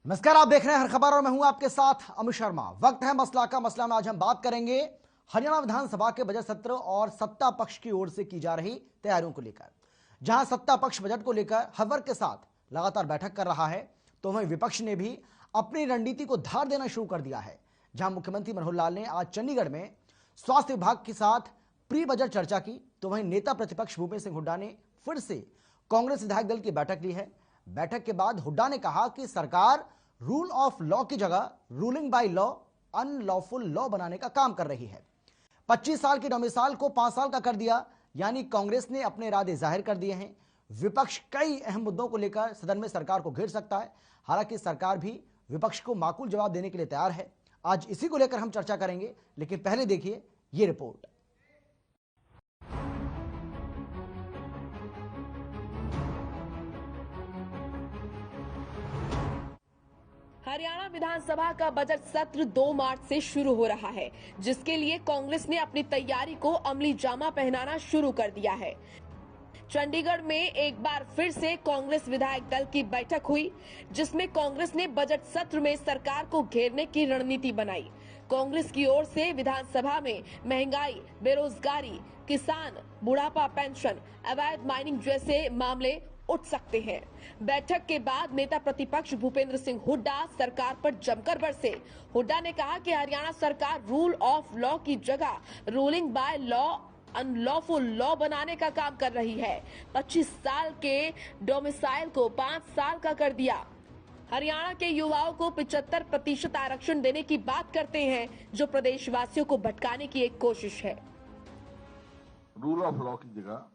नमस्कार, आप देख रहे हैं हर खबर और मैं हूं आपके साथ अमित शर्मा। वक्त है मसला का। मसला में आज हम बात करेंगे हरियाणा विधानसभा के बजट सत्र और सत्ता पक्ष की ओर से की जा रही तैयारियों को लेकर। जहां सत्ता पक्ष बजट को लेकर हर वर्ग के साथ लगातार बैठक कर रहा है, तो वहीं विपक्ष ने भी अपनी रणनीति को धार देना शुरू कर दिया है। जहां मुख्यमंत्री मनोहर लाल ने आज चंडीगढ़ में स्वास्थ्य विभाग के साथ प्री बजट चर्चा की, तो वहीं नेता प्रतिपक्ष भूपेंद्र सिंह हुड्डा ने फिर से कांग्रेस विधायक दल की बैठक ली है। बैठक के बाद हुड्डा ने कहा कि सरकार रूल ऑफ लॉ की जगह ruling by law, unlawful law बनाने का काम कर रही है। 25 साल की डोमिसाइल को 5 साल का कर दिया, यानी कांग्रेस ने अपने इरादे जाहिर कर दिए हैं। विपक्ष कई अहम मुद्दों को लेकर सदन में सरकार को घेर सकता है। हालांकि सरकार भी विपक्ष को माकूल जवाब देने के लिए तैयार है। आज इसी को लेकर हम चर्चा करेंगे, लेकिन पहले देखिए ये रिपोर्ट। हरियाणा विधानसभा का बजट सत्र 2 मार्च से शुरू हो रहा है, जिसके लिए कांग्रेस ने अपनी तैयारी को अमली जामा पहनाना शुरू कर दिया है। चंडीगढ़ में एक बार फिर से कांग्रेस विधायक दल की बैठक हुई, जिसमें कांग्रेस ने बजट सत्र में सरकार को घेरने की रणनीति बनाई। कांग्रेस की ओर से विधानसभा में महंगाई, बेरोजगारी, किसान, बुढ़ापा पेंशन, अवैध माइनिंग जैसे मामले उठ सकते हैं। बैठक के बाद नेता प्रतिपक्ष भूपेंद्र सिंह हुड्डा सरकार पर जमकर बरसे। हुड्डा ने कहा कि हरियाणा सरकार रूल ऑफ लॉ की जगह ruling by law, unlawful law बनाने का काम कर रही है। 25 साल के डोमिसाइल को 5 साल का कर दिया। हरियाणा के युवाओं को 75% आरक्षण देने की बात करते हैं, जो प्रदेशवासियों को भटकाने की एक कोशिश है। रूल ऑफ लॉ की जगह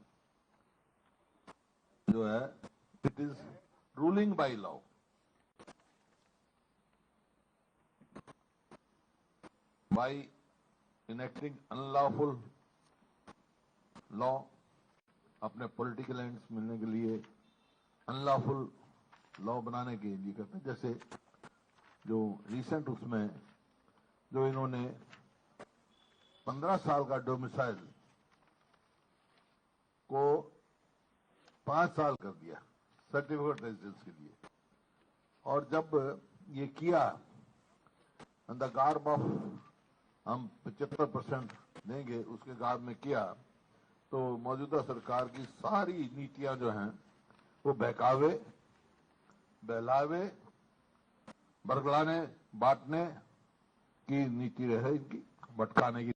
जो है it is ruling by law. By enacting unlawful law, अपने पॉलिटिकल एंड्स मिलने के लिए अनलॉफुल लॉ बनाने के लिए करते हैं। जैसे जो रिसेंट उसमें जो इन्होंने 15 साल का डोमिसाइल को 5 साल कर दिया सर्टिफिकेट रेजिडेंस के लिए। और जब ये किया द गार्ब ऑफ हम 75% देंगे, उसके गार्ब में किया, तो मौजूदा सरकार की सारी नीतियां जो हैं वो बहकावे, बहलावे, बरगलाने, बांटने की नीति रहे, इनकी भटकाने की।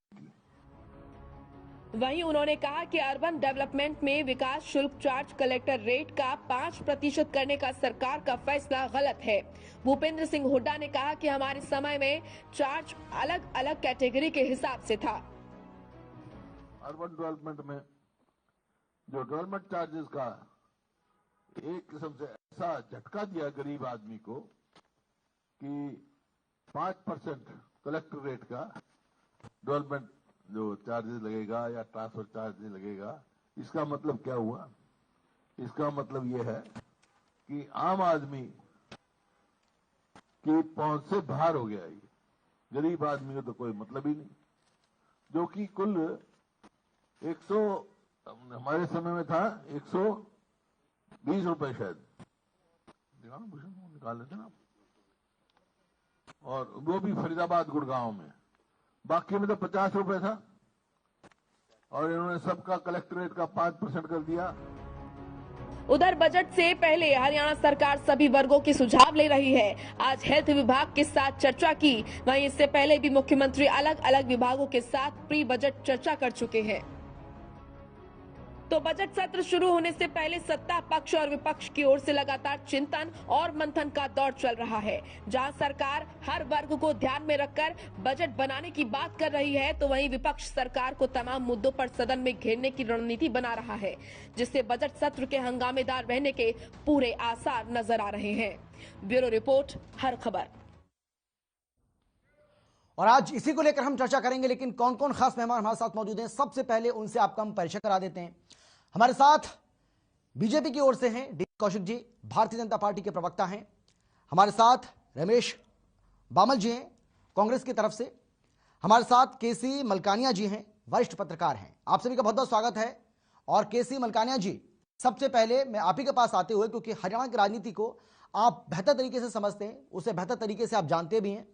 वहीं उन्होंने कहा कि अर्बन डेवलपमेंट में विकास शुल्क चार्ज कलेक्टर रेट का 5% करने का सरकार का फैसला गलत है। भूपेंद्र सिंह हुड्डा ने कहा कि हमारे समय में चार्ज अलग अलग कैटेगरी के हिसाब से था। अर्बन डेवलपमेंट में जो डेवलपमेंट चार्जेस का एक किस्म से ऐसा झटका दिया गरीब आदमी को कि 5% कलेक्टर रेट का डेवलपमेंट जो चार्जेस लगेगा या ट्रांसफर चार्जेस लगेगा। इसका मतलब क्या हुआ? इसका मतलब यह है कि आम आदमी की पहुंच से बाहर हो गया। ये गरीब आदमी को तो कोई मतलब ही नहीं, जो कि कुल 100 हमारे समय में था 120 रुपए शायद निकाल लेते ना, और वो भी फरीदाबाद गुड़गांव में। बाकी में तो 50 रुपए था, और इन्होंने सबका कलेक्टरेट का 5% कर दिया। उधर बजट से पहले हरियाणा सरकार सभी वर्गों के सुझाव ले रही है। आज हेल्थ विभाग के साथ चर्चा की, वहीं इससे पहले भी मुख्यमंत्री अलग अलग विभागों के साथ प्री बजट चर्चा कर चुके हैं। तो बजट सत्र शुरू होने से पहले सत्ता पक्ष और विपक्ष की ओर से लगातार चिंतन और मंथन का दौर चल रहा है। जहां सरकार हर वर्ग को ध्यान में रखकर बजट बनाने की बात कर रही है, तो वहीं विपक्ष सरकार को तमाम मुद्दों पर सदन में घेरने की रणनीति बना रहा है, जिससे बजट सत्र के हंगामेदार रहने के पूरे आसार नजर आ रहे हैं। ब्यूरो रिपोर्ट, हर खबर। और आज इसी को लेकर हम चर्चा करेंगे, लेकिन कौन कौन खास मेहमान हमारे साथ मौजूद हैं, सबसे पहले उनसे आपका हम परिचय करा देते हैं। हमारे साथ बीजेपी की ओर से हैं डी कौशिक जी, भारतीय जनता पार्टी के प्रवक्ता हैं। हमारे साथ रमेश बामल जी हैं, कांग्रेस की तरफ से। हमारे साथ केसी मलकानिया जी हैं, वरिष्ठ पत्रकार हैं। आप सभी का बहुत बहुत स्वागत है। और केसी मलकानिया जी, सबसे पहले मैं आप ही के पास आते हुए, क्योंकि हरियाणा की राजनीति को आप बेहतर तरीके से समझते हैं, उसे बेहतर तरीके से आप जानते भी हैं।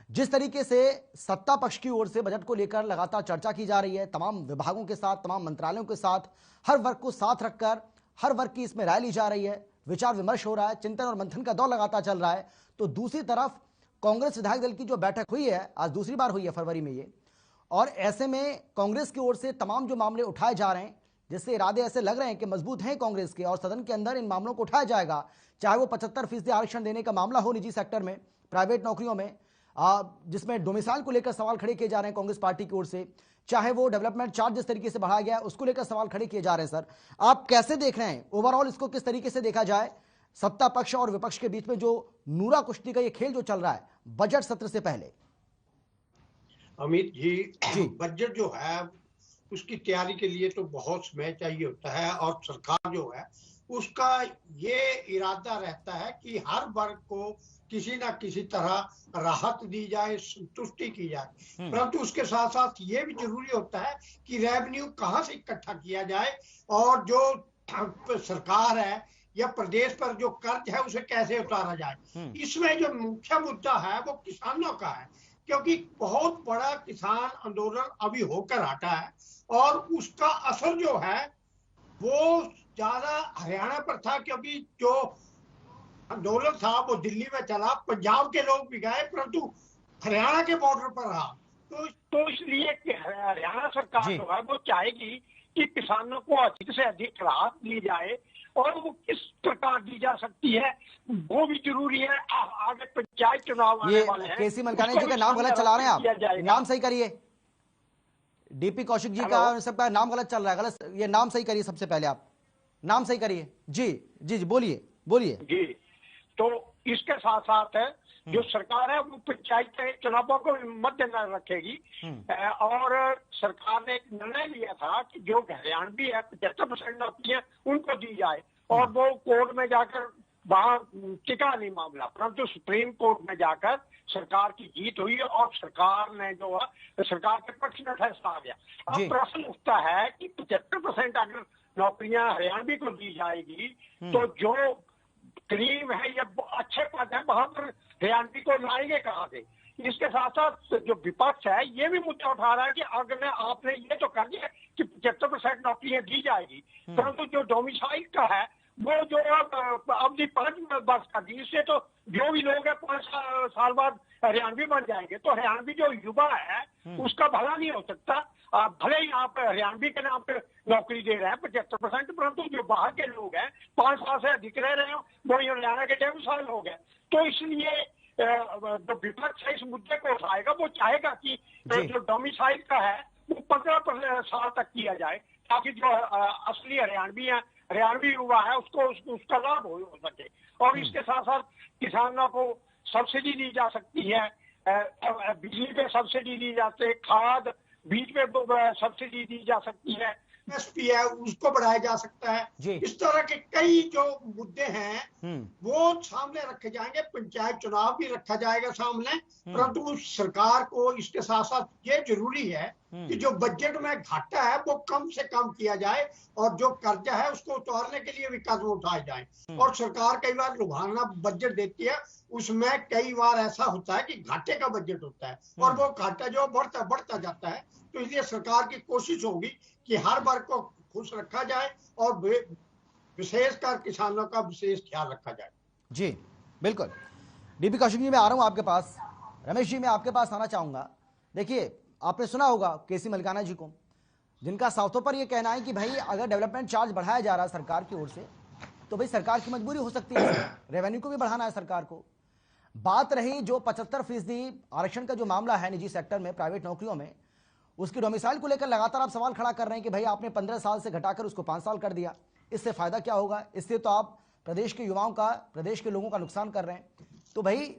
जिस तरीके से सत्ता पक्ष की ओर से बजट को लेकर लगातार चर्चा की जा रही है, तमाम विभागों के साथ, तमाम मंत्रालयों के साथ, हर वर्ग को साथ रखकर हर वर्ग की इसमें राय ली जा रही है, विचार विमर्श हो रहा है, चिंतन और मंथन का दौर लगातार चल रहा है। तो दूसरी तरफ कांग्रेस विधायक दल की जो बैठक हुई है, आज दूसरी बार हुई है फरवरी में ये, और ऐसे में कांग्रेस की ओर से तमाम जो मामले उठाए जा रहे हैं, जिससे इरादे ऐसे लग रहे हैं कि मजबूत हैं कांग्रेस के, और सदन के अंदर इन मामलों को उठाया जाएगा, चाहे वो 75% आरक्षण देने का मामला हो निजी सेक्टर में, प्राइवेट नौकरियों में, जिसमें डोमिसाइल को लेकर सवाल खड़े किए जा रहे हैं कांग्रेस पार्टी की ओर से, चाहे वो डेवलपमेंट चार्ज जिस तरीके से बढ़ाया गया है उसको लेकर सवाल खड़े किए जा रहे हैं। सर, आप कैसे देख रहे हैं ओवरऑल इसको, किस तरीके से देखा जाए सत्ता पक्ष और विपक्ष के बीच में जो नूरा कुश्ती का ये खेल जो चल रहा है बजट सत्र से पहले? अमित जी, बजट जो है उसकी तैयारी के लिए तो बहुत समय चाहिए होता है, और सरकार जो है उसका ये इरादा रहता है कि हर वर्ग को किसी ना किसी तरह राहत दी जाए, संतुष्टि की जाए। परंतु उसके साथ साथ ये भी जरूरी होता है कि रेवेन्यू कहाँ से इकट्ठा किया जाए, और जो सरकार है या प्रदेश पर जो कर्ज है उसे कैसे उतारा जाए। इसमें जो मुख्य मुद्दा है वो किसानों का है, क्योंकि बहुत बड़ा किसान आंदोलन अभी होकर हटा है, और उसका असर जो है वो ज्यादा हरियाणा पर था, क्योंकि जो आंदोलन था वो दिल्ली में चला, पंजाब के लोग भी गए, परंतु हरियाणा के बॉर्डर पर रहा। तो इसलिए हरियाणा सरकार जो है वो चाहेगी कि किसानों को अधिक से अधिक राहत दी जाए, और वो किस प्रकार दी जा सकती है वो भी जरूरी है। आगे पंचायत चुनाव आने वाले हैं। केसी मलकानी जी का नाम गलत चला रहे हैं आप, नाम सही करिए। डीपी कौशिक जी का सबका नाम गलत चल रहा है, गलत, ये नाम सही करिए। सबसे पहले आप नाम सही करिए। जी जी जी, बोलिए बोलिए जी। तो इसके साथ साथ है जो सरकार है वो पंचायत चुनावों को मद्देनजर रखेगी, और सरकार ने एक निर्णय लिया था कि जो हरियाणवी है 75% नौकरियां उनको दी जाए, और वो कोर्ट में जाकर वहां टिका नहीं मामला, परंतु सुप्रीम कोर्ट में जाकर सरकार की जीत हुई, और सरकार ने जो है सरकार के पक्ष में फैसला आ गया। अब प्रश्न उठता है कि 75% अगर नौकरियां हरियाणवी को दी जाएगी तो जो करीब है या अच्छे पद है वहां पर हरियाणवी को लाएंगे कहाँ से। इसके साथ साथ जो विपक्ष है ये भी मुद्दा उठा रहा है कि अगर आपने ये तो कर दिया कि 75% नौकरियां दी जाएगी, परंतु जो डोमिसाइल का है वो जो अवधि 5 वर्ष का दी, इससे तो जो भी लोग हैं 5 साल बाद हरियाणवी बन जाएंगे, तो हरियाणवी जो युवा है उसका भला नहीं हो सकता। भले ही आप हरियाणवी के नाम पे नौकरी दे रहे हैं 75%, परंतु जो बाहर के लोग हैं 5 साल से अधिक रह रहे हैं, वो हरियाणा के 1.5 साल हो गए। तो इसलिए जो विपक्ष है इस मुद्दे को उठाएगा, वो चाहेगा कि जो डोमिसाइल का है वो 15 साल तक किया जाए, ताकि जो असली हरियाणवी युवा है उसका लाभ हो सके। और इसके साथ साथ किसानों को सब्सिडी दी जा सकती है, बिजली पे सब्सिडी दी जाती है, खाद बीज पे सब्सिडी दी जा सकती है, एमएसपी है उसको बढ़ाया जा सकता है। इस तरह के कई जो मुद्दे हैं वो सामने रखे जाएंगे, पंचायत चुनाव भी रखा जाएगा सामने। परंतु सरकार को इसके साथ साथ ये जरूरी है कि जो बजट में घाटा है वो कम से कम किया जाए, और जो कर्जा है उसको उतारने के लिए भी कदम उठाए जाए। और सरकार कई बार लुभावना बजट देती है, उसमें कई बार ऐसा होता है कि घाटे का बजट होता है, और वो घाटा जो बढ़ता जाता है। तो इसलिए सरकार की कोशिश होगी कि हर वर्ग को खुश रखा जाए, और विशेषकर किसानों का विशेष ख्याल रखा जाए। जी बिल्कुल। डीपी कौशिक जी, मैं आ रहा हूं आपके पास। रमेश जी, मैं आपके पास आना चाहूंगा। देखिए, आपने सुना होगा केसी मलकाना जी को, जिनका साउथों पर यह कहना है कि भाई अगर डेवलपमेंट चार्ज बढ़ाया जा रहा है सरकार की ओर से, तो भाई सरकार की मजबूरी हो सकती है, रेवेन्यू को भी बढ़ाना है सरकार को। बात रही जो 75% आरक्षण का जो मामला है निजी सेक्टर में, प्राइवेट नौकरियों में, उसकी डोमिसाइल को लेकर लगातार आप सवाल खड़ा कर रहे हैं कि भाई आपने 15 साल से घटाकर उसको 5 साल कर दिया, इससे फायदा क्या होगा? इससे तो आप प्रदेश के युवाओं का, प्रदेश के लोगों का नुकसान कर रहे हैं। तो भाई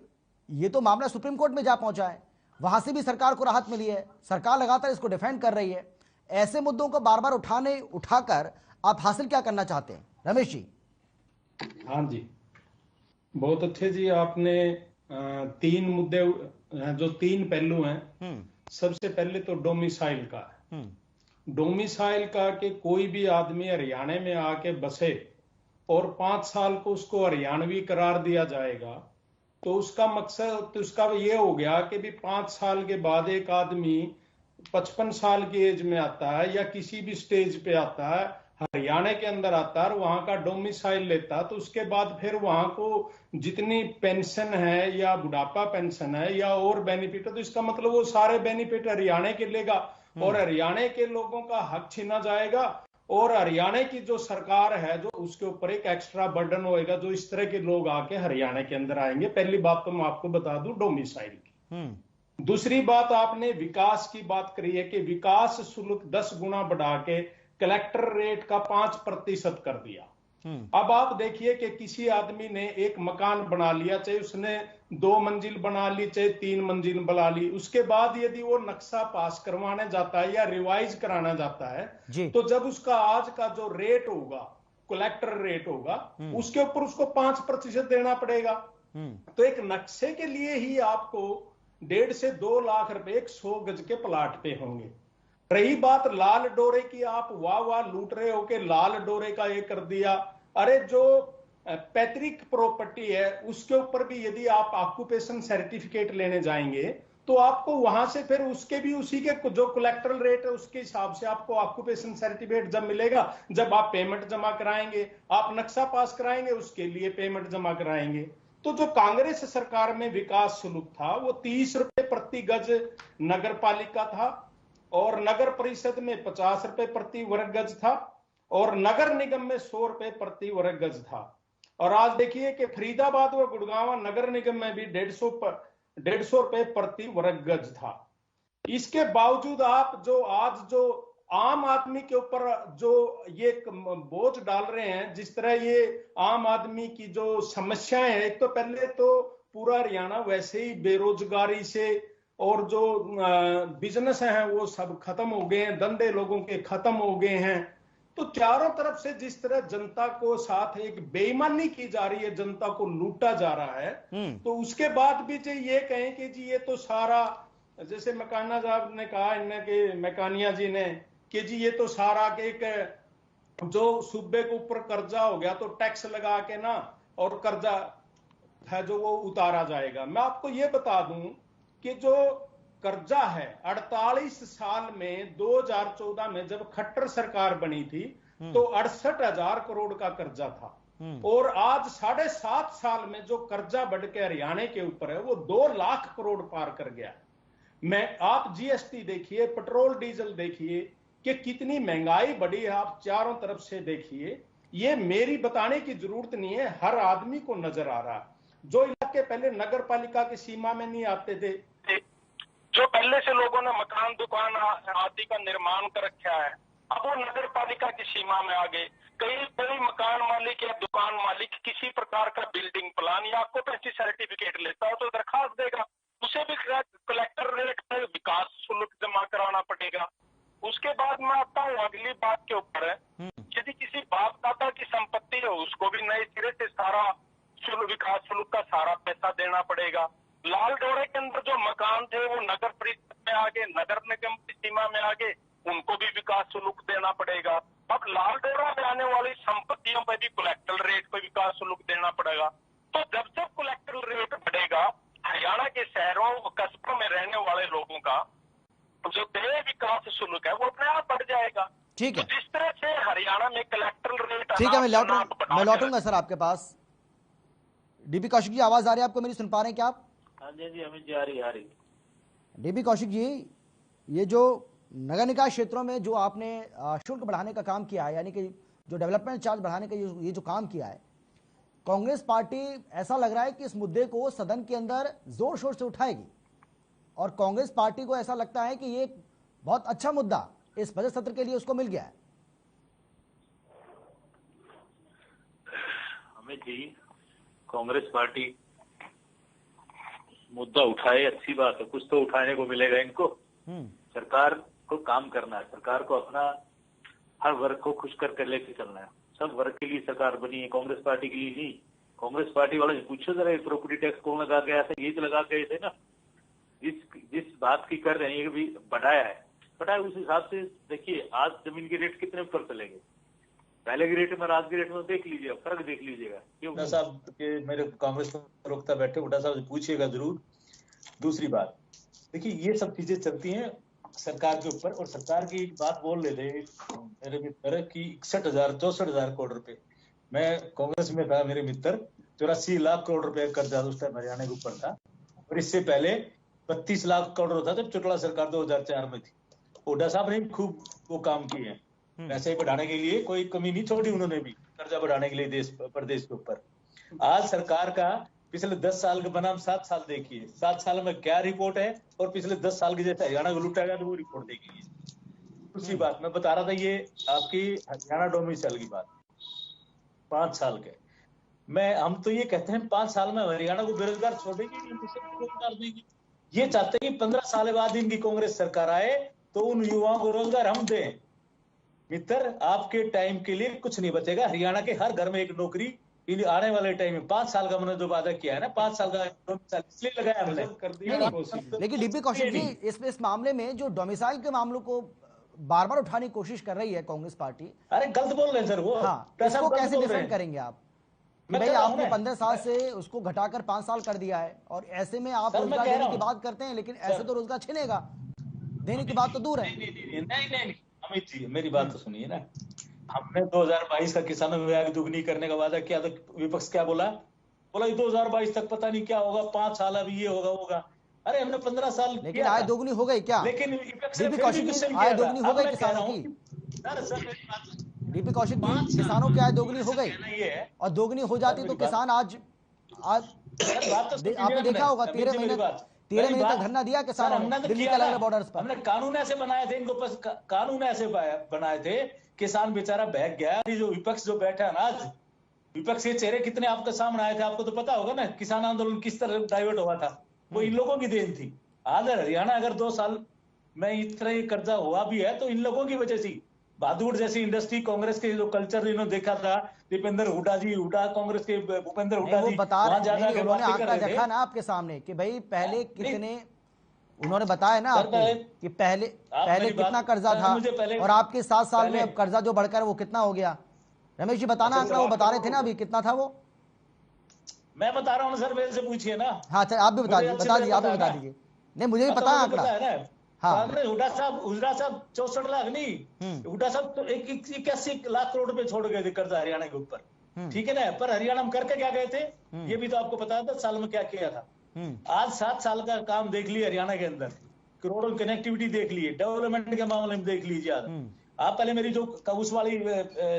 ये तो मामला सुप्रीम कोर्ट में जा पहुंचा है, वहां से भी सरकार को राहत मिली है, सरकार लगातार इसको डिफेंड कर रही है। ऐसे मुद्दों को बार बार उठाकर आप हासिल क्या करना चाहते हैं रमेश जी? हाँ जी, बहुत अच्छे जी। आपने 3 मुद्दे, जो 3 पहलू हैं, सबसे पहले तो डोमिसाइल का है। डोमिसाइल का कि कोई भी आदमी हरियाणा में आके बसे और 5 साल को उसको हरियाणवी करार दिया जाएगा, तो उसका मकसद तो उसका ये हो गया कि भी 5 साल के बाद एक आदमी 55 साल की एज में आता है या किसी भी स्टेज पे आता है, हरियाणा के अंदर आता है और वहां का डोमिसाइल लेता है, तो उसके बाद फिर वहां को जितनी पेंशन है या बुढ़ापा पेंशन है या और बेनिफिट है, तो इसका मतलब वो सारे बेनिफिट हरियाणा के लेगा और हरियाणा के लोगों का हक छीना जाएगा और हरियाणा की जो सरकार है जो उसके ऊपर एक एक्स्ट्रा बर्डन होएगा जो इस तरह के लोग आके हरियाणा के अंदर आएंगे। पहली बात तो मैं आपको बता दूं डोमिसाइल की। दूसरी बात, आपने विकास की बात करी है कि विकास शुल्क 10 गुना बढ़ा के कलेक्टर रेट का 5% कर दिया। अब आप देखिए कि किसी आदमी ने एक मकान बना लिया, चाहे उसने 2 मंजिल बना ली चाहे 3 मंजिल बना ली, उसके बाद यदि वो नक्शा पास करवाने जाता है या रिवाइज कराना जाता है तो जब उसका आज का जो रेट होगा, कलेक्टर रेट होगा, उसके ऊपर उसको 5% देना पड़ेगा। तो एक नक्शे के लिए ही आपको 1.5 से 2 लाख रुपए 100 गज के प्लाट पे होंगे। रही बात लाल डोरे की, आप वाह लूट रहे हो कि लाल डोरे का ये कर दिया। अरे जो पैतृक प्रॉपर्टी है उसके ऊपर भी यदि आप ऑक्यूपेशन सर्टिफिकेट लेने जाएंगे तो आपको वहां से फिर उसके भी उसी के जो कलेक्टरल रेट है उसके हिसाब से आपको ऑक्यूपेशन सर्टिफिकेट जब मिलेगा, जब आप पेमेंट जमा कराएंगे, आप नक्शा पास कराएंगे, उसके लिए पेमेंट जमा कराएंगे। तो जो कांग्रेस सरकार में विकास शुल्क था वो 30 रुपए प्रति गज नगर पालिका था और नगर परिषद में 50 रुपए प्रति वर्ग गज था और नगर निगम में 100 रुपए प्रति वर्ग गज था। और आज देखिए कि फरीदाबाद और गुड़गांव नगर निगम में भी 150 रुपए प्रति वर्ग गज था। इसके बावजूद आप जो आज जो आम आदमी के ऊपर जो ये बोझ डाल रहे हैं, जिस तरह ये आम आदमी की जो समस्याएं हैं, एक तो पहले तो पूरा हरियाणा वैसे ही बेरोजगारी से और जो बिजनेस हैं वो सब खत्म हो गए हैं, धंधे लोगों के खत्म हो गए हैं। तो चारों तरफ से जिस तरह जनता को साथ एक बेईमानी की जा रही है, जनता को लूटा जा रहा है, तो उसके बाद भी जो ये कहें कि जी ये तो सारा, जैसे मकाना साहब ने कहा, इनने के मकानिया जी ने, कि जी ये तो सारा एक जो सूबे के ऊपर कर्जा हो गया तो टैक्स लगा के ना और कर्जा है जो वो उतारा जाएगा। मैं आपको ये बता दूं कि जो कर्जा है 48 साल में 2014 में जब खट्टर सरकार बनी थी तो 68,000 करोड़ का कर्जा था और आज 7.5 साल में जो कर्जा बढ़ के हरियाणा के ऊपर है वो 2 लाख करोड़ पार कर गया। आप जीएसटी देखिए, पेट्रोल डीजल देखिए कि कितनी महंगाई बढ़ी है, आप चारों तरफ से देखिए। ये मेरी बताने की जरूरत नहीं है, हर आदमी को नजर आ रहा है। जो इलाके पहले नगर पालिका की सीमा में नहीं आते थे, जो पहले से लोगों ने मकान दुकान आदि का निर्माण कर रखा है, अब वो नगर पालिका की सीमा में आ गए। कई मकान मालिक या दुकान मालिक किसी प्रकार का बिल्डिंग प्लान या ऑक्यूपेंसी सर्टिफिकेट लेता हो तो दरखास्त देगा, उसे भी कलेक्टर रेट में विकास शुल्क जमा कराना पड़ेगा। उसके बाद मैं आता हूँ अगली बात के ऊपर है, यदि किसी बाप दादा की संपत्ति है उसको भी नए सिरे से सारा विकास शुल्क का सारा पैसा देना पड़ेगा। लाल डोरे के अंदर जो मकान थे वो नगर परिषद में आ गए, नगर निगम की सीमा में आ गए, उनको भी विकास शुल्क देना पड़ेगा। अब लाल डोरा में आने वाली संपत्तियों पर भी कलेक्टर रेट पर विकास शुल्क देना पड़ेगा। तो जब जब कलेक्टर रेट बढ़ेगा, हरियाणा के शहरों व कस्बों में रहने वाले लोगों का जो देय विकास शुल्क है वो अपने आप बढ़ जाएगा। ठीक है, तो जिस तरह से हरियाणा में कलेक्टर रेट, ठीक है, मैं लौटूंगा सर आपके पास। डीबी कौशिक जी, आवाज आ रही है आपको मेरी? सुन पा रहे हैं क्या आप? हाँ जी अमित जी, आ रही। डीबी कौशिक जी, ये जो नगर निकाय क्षेत्रों में जो आपने शुल्क बढ़ाने का काम किया है, यानी कि जो डेवलपमेंट चार्ज बढ़ाने का ये जो काम किया है, कांग्रेस पार्टी ऐसा लग रहा है कि इस मुद्दे को सदन के अंदर जोर शोर से उठाएगी और कांग्रेस पार्टी को ऐसा लगता है कि ये बहुत अच्छा मुद्दा इस बजट सत्र के लिए उसको मिल गया है। अमित जी, कांग्रेस पार्टी मुद्दा उठाए, अच्छी बात है, कुछ तो उठाने को मिलेगा इनको। सरकार को काम करना है, सरकार को अपना हर वर्ग को खुश करके लेके चलना है। सब वर्ग के लिए सरकार बनी है, कांग्रेस पार्टी के लिए नहीं। कांग्रेस पार्टी वाले पूछो जरा, प्रॉपर्टी टैक्स कौन लगा गया था? ये तो लगा गए थे ना। जिस बात की कर रहे हैं बढ़ाया है, उस हिसाब से देखिए आज जमीन के रेट कितने ऊपर चले गए। पहले की रेट में आज की रेट में देख लीजिए, फर्क देख लीजिएगा। क्यों हुड्डा साहब के मेरे कांग्रेस प्रवक्ता बैठे, हुड्डा साहब से पूछिएगा जरूर। दूसरी बात, देखिए ये सब चीजें चलती हैं सरकार के ऊपर, और सरकार की बात बोल रहे थे मेरे मित्र की 61,000-64,000 करोड़ रुपए। मैं कांग्रेस में था, मेरे मित्र 84 लाख करोड़ रुपए कर्जा उस टाइम हरियाणा के ऊपर था, और इससे पहले 32 लाख करोड़ था जब चौटाला सरकार 2004 में थी। हुड्डा साहब ने खूब वो काम किए हैं, पैसे बढ़ाने के लिए कोई कमी नहीं छोड़ी उन्होंने भी, कर्जा बढ़ाने के लिए देश प्रदेश के ऊपर। आज सरकार का पिछले 10 साल का बनाम 7 साल देखिए, 7 साल में क्या रिपोर्ट है, और पिछले 10 साल की जैसे हरियाणा को लुटा गया तो वो रिपोर्ट देखिए। दूसरी बात मैं बता रहा था, ये आपकी हरियाणा डोमिसाइल की बात, 5 साल के, हम तो ये कहते हैं 5 साल में हरियाणा को बेरोजगार छोड़ेगी नहीं, रोजगार देगी। ये चाहते हैं कि 15 साल बाद इनकी कांग्रेस सरकार आए तो उन युवाओं को रोजगार हम दें। मित्र, आपके टाइम के लिए कुछ नहीं बचेगा, हरियाणा के हर घर में एक नौकरी इन आने वाले टाइम में 5 साल का मैंने जो वादा किया है ना, 5 साल का इसलिए लगाया हमने कर दिया। लेकिन डीपी कौशिक जी, इस मामले में जो डोमिसाइल के मामलों को बार बार उठाने की कोशिश कर रही है कांग्रेस पार्टी, अरे गलत बोल रहे हैं सर वो। हाँ, इसको कैसे डिफेंड करेंगे आप? भाई आपने 15 साल से उसको घटाकर 5 साल कर दिया है, और ऐसे में आप रोजगार देने की बात करते हैं, लेकिन ऐसे तो रोजगार छिनेगा, देने की बात तो दूर है। नहीं अमित जी, मेरी बात तो सुनिए ना। हमने 2022 का किसानों में आय दुगनी करने का वादा किया, तो विपक्ष क्या बोला 2022 तक पता नहीं क्या होगा, 5 साल अभी ये होगा। अरे हमने 15 साल, लेकिन आय दोगुनी हो गई क्या? लेकिन डीपी कौशिक जी, आय दोगुनी हो गई किसानों की? डीपी कौशिक जी, किसानों की आय दोगुनी हो गई, और दोगुनी हो जाती तो किसान आज आपने देखा होगा 13 महीने तक धरना दिया किसानों ने दिल्ली के अलग बॉर्डर्स पर। हमने कानून ऐसे बनाए थे, इनको बस कानून ऐसे बनाए थे, किसान बेचारा बहक गया। जो विपक्ष जो बैठा है ना आज, विपक्ष के चेहरे कितने आपके सामने आए थे, आपको तो पता होगा ना, किसान आंदोलन किस तरह डाइवर्ट हुआ था, वो इन लोगों की देन थी। आज हरियाणा अगर 2 साल में इतना ही कर्जा हुआ भी है तो इन लोगों की वजह से। बहादुर जैसी इंडस्ट्री, कांग्रेस के जो कल्चर इन्होंने देखा था, दीपेंद्र हुड्डा जी, कांग्रेस के भूपेंद्र हुड्डा जी बता रहे, उन्होंने आंकड़ा देखा ना आपके सामने कि भाई पहले कितने, उन्होंने बताया ना आपको कि पहले कितना कर्जा था, और आपके 7 साल में अब कर्जा जो बढ़कर वो कितना हो गया। रमेश जी बताना आंकड़ा, वो बता रहे थे ना अभी कितना था वो। मैं बता रहा हूँ सर, मेरे से पूछिए ना। हाँ सर, आप भी बता दीजिए, आप भी बता दीजिए। नहीं, मुझे भी पता है आंकड़ा। हाँ, हुड्डा साहब 64 लाख नहीं, हुड्डा साहब तो 81 लाख करोड़ रुपए छोड़ गए थे कर्जा हरियाणा के ऊपर, ठीक है ना। पर हरियाणा में करके क्या गए थे ये भी तो आपको पता है, 10 साल में क्या किया था। आज 7 साल का काम देख लिया हरियाणा के अंदर, करोड़ों कनेक्टिविटी देख ली, डेवलपमेंट के मामले में देख लीजिए। आप पहले मेरी जो उस वाली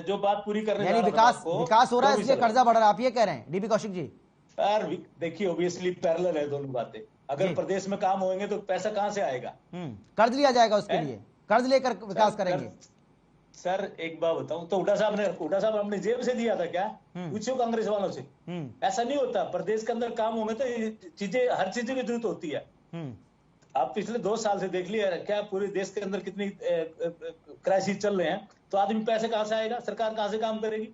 जो बात पूरी कर रहे हैं, विकास हो रहा है इसलिए कर्जा बढ़ रहा है, आप ये कह रहे हैं डीपी कौशिक जी? यार देखिए, ऑब्वियसली पैरेलल है दोनों बातें। अगर प्रदेश में काम होंगे तो पैसा कहां से आएगा? कर्ज लिया जाएगा उसके लिए, कर्ज लेकर विकास करेंगे। सर एक बात बताऊं तो, हुड्डा साहब अपनी जेब से दिया था क्या? पूछो कांग्रेस वालों से। ऐसा नहीं होता, प्रदेश के अंदर काम होंगे तो चीजें, हर चीज की जरूरत होती है। आप पिछले 2 साल से देख लिया क्या पूरे देश के अंदर कितनी क्राइसिस चल रहे हैं, तो आदमी पैसे कहां से आएगा, सरकार कहां से काम करेगी?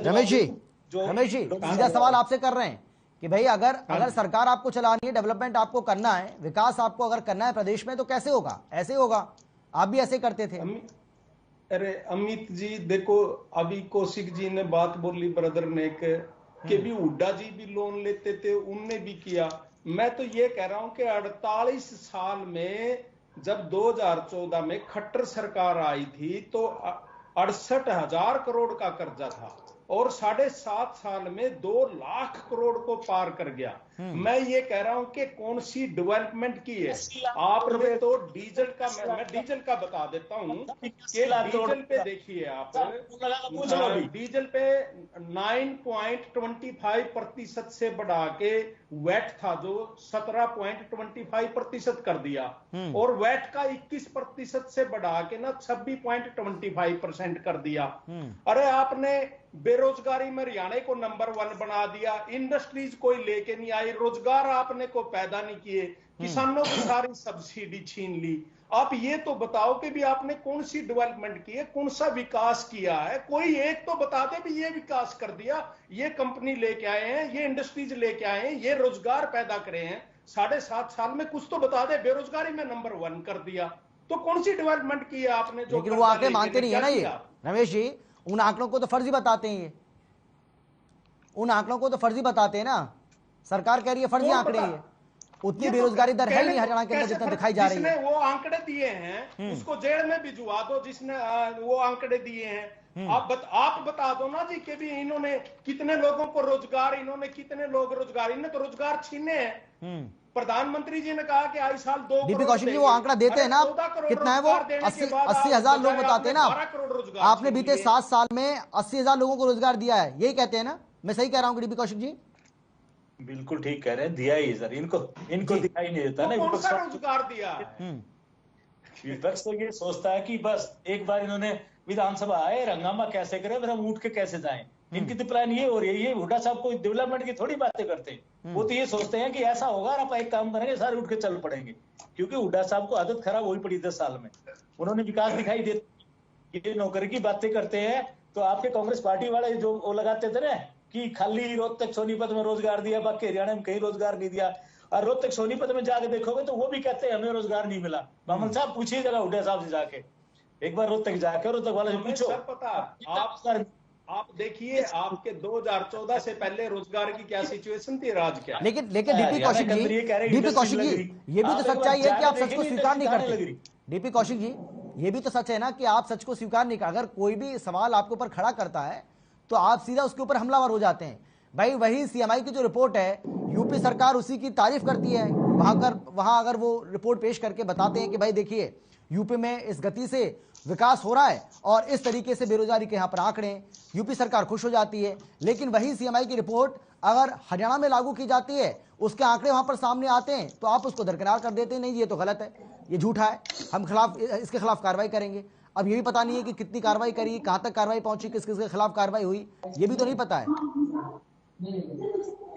रमेश जी सीधा सवाल आपसे कर रहे हैं कि भाई अगर सरकार आपको चलानी है, डेवलपमेंट आपको करना है, विकास आपको अगर करना है प्रदेश में, तो कैसे होगा? ऐसे होगा, आप भी ऐसे करते थे। अरे अमित जी देखो, अभी कौशिक जी ने बात बोली ब्रदर ने कि भी हुड्डा जी भी लोन लेते थे, उनने भी किया। मैं तो ये कह रहा हूं कि 48 साल में जब 2014 में खट्टर सरकार आई थी तो 68,000 करोड़ का कर्जा था, और 7.5 साल में 2 लाख करोड़ को पार कर गया। मैं ये कह रहा हूं कि कौन सी डेवलपमेंट की है आपने? तो डीजल का, मैं डीजल का बता देता हूं कि डीजल पे देखिए आप, डीजल पे 9.25% से बढ़ा के वैट था जो 17.25% कर दिया, और वैट का 21% से बढ़ा के ना 26.25% कर दिया। अरे आपने बेरोजगारी में हरियाणा को नंबर 1 बना दिया, इंडस्ट्रीज कोई लेके नहीं आई, रोजगार आपने को पैदा नहीं किए, किसानों की सारी सब्सिडी छीन ली। आप ये तो बताओ कि भी आपने कौन सी डेवलपमेंट की है, कौन सा विकास किया है? कोई एक तो बता दे भी ये विकास कर दिया, ये कंपनी लेके आए हैं, ये इंडस्ट्रीज लेके आए हैं, ये रोजगार पैदा करे हैं। 7.5 साल में कुछ तो बता दे। बेरोजगारी में नंबर 1 कर दिया, तो कौन सी डेवलपमेंट की है आपने? जो लेकिन वो आंकड़े मानते नहीं है ना ये रमेश जी, उन आंकड़ों को तो फर्जी बताते हैं, ये उन आंकड़ों को तो फर्जी बताते हैं ना। सरकार कह रही है फर्जी आंकड़े हैं, उतनी बेरोजगारी दर है नहीं हरियाणा के अंदर जितना दिखाई जा रही है। जिसने वो आंकड़े दिए हैं उसको जेल में भिजवा दो, जिसने वो आंकड़े दिए हैं। आप बता दो ना जी कि भी इन्होंने कितने लोगों को रोजगार, इन्होंने कितने लोग रोजगार, इन्होंने तो रोजगार छीने हैं। प्रधानमंत्री जी ने कहा कि आई साल 2 डीपी कौशिक जी वो आंकड़ा देते हैं ना, कितना है वो 80,000 लोग बताते हैं ना। आपने बीते 7 साल में 80,000 लोगों को रोजगार दिया है, यही कहते हैं ना? मैं सही कह रहा हूँ डीपी कौशिक जी? बिल्कुल ठीक कह रहे हैं, दिया ही सर। इनको दिखाई नहीं देता ना, कौन सा रोजगार दिया है? विपक्ष तो ये सोचता है कि बस एक बार इन्होंने विधानसभा आए, हंगामा कैसे करें, फिर हम उठ के कैसे जाएं। इनकी तो प्लान ये हो रही है। ये हुड्डा साहब कोई डेवलपमेंट की थोड़ी बातें करते हैं, वो तो ये सोचते हैं कि ऐसा होगा और आप एक काम करेंगे, सारे उठ के चल पड़ेंगे। क्योंकि हुड्डा साहब को आदत खराब हुई पड़ी 10 साल में, उन्होंने विकास दिखाई दे, ये नौकरी की बातें करते हैं। तो आपके कांग्रेस पार्टी वाले जो वो लगाते थे ना कि खाली रोहतक सोनीपत में रोजगार दिया, बाकी हरियाणा में कहीं रोजगार नहीं दिया। और रोहतक सोनीपत में जाके देखोगे तो वो भी कहते हैं हमें रोजगार नहीं मिला। मामन साहब पूछिए जरा हुड्डा साहब से जाके, एक बार रोहतक जाके रोहतक वाले से पूछो। पता आप देखिए, आपके 2014 से पहले रोजगार की क्या सिचुएशन थी, राज क्या? लेकिन डीपी कौशिक जी, ये भी तो सच्चाई है कि आप सच को स्वीकार नहीं करते। डीपी कौशिक जी, ये भी तो सच है ना कि आप सच को स्वीकार नहीं करते। अगर कोई भी सवाल आपके ऊपर खड़ा करता है तो आप सीधा उसके ऊपर हमलावर हो जाते हैं। भाई वही सीएमआई की जो रिपोर्ट है, यूपी सरकार उसी की तारीफ करती है। वहां अगर वो रिपोर्ट पेश करके बताते हैं कि भाई देखिए यूपी में इस गति से विकास हो रहा है और इस तरीके से बेरोजगारी के यहाँ पर आंकड़े, यूपी सरकार खुश हो जाती है। लेकिन वही सीएमआई की रिपोर्ट अगर हरियाणा में लागू की जाती है, उसके आंकड़े वहां पर सामने आते हैं तो आप उसको दरकिनार कर देते हैं, नहीं ये तो गलत है, ये झूठा है, हम इसके खिलाफ कार्रवाई करेंगे। अब ये भी पता नहीं है कि कितनी कार्रवाई करी, कहां तक कार्रवाई पहुंची, किस किस के खिलाफ कार्रवाई हुई, ये भी तो नहीं पता है।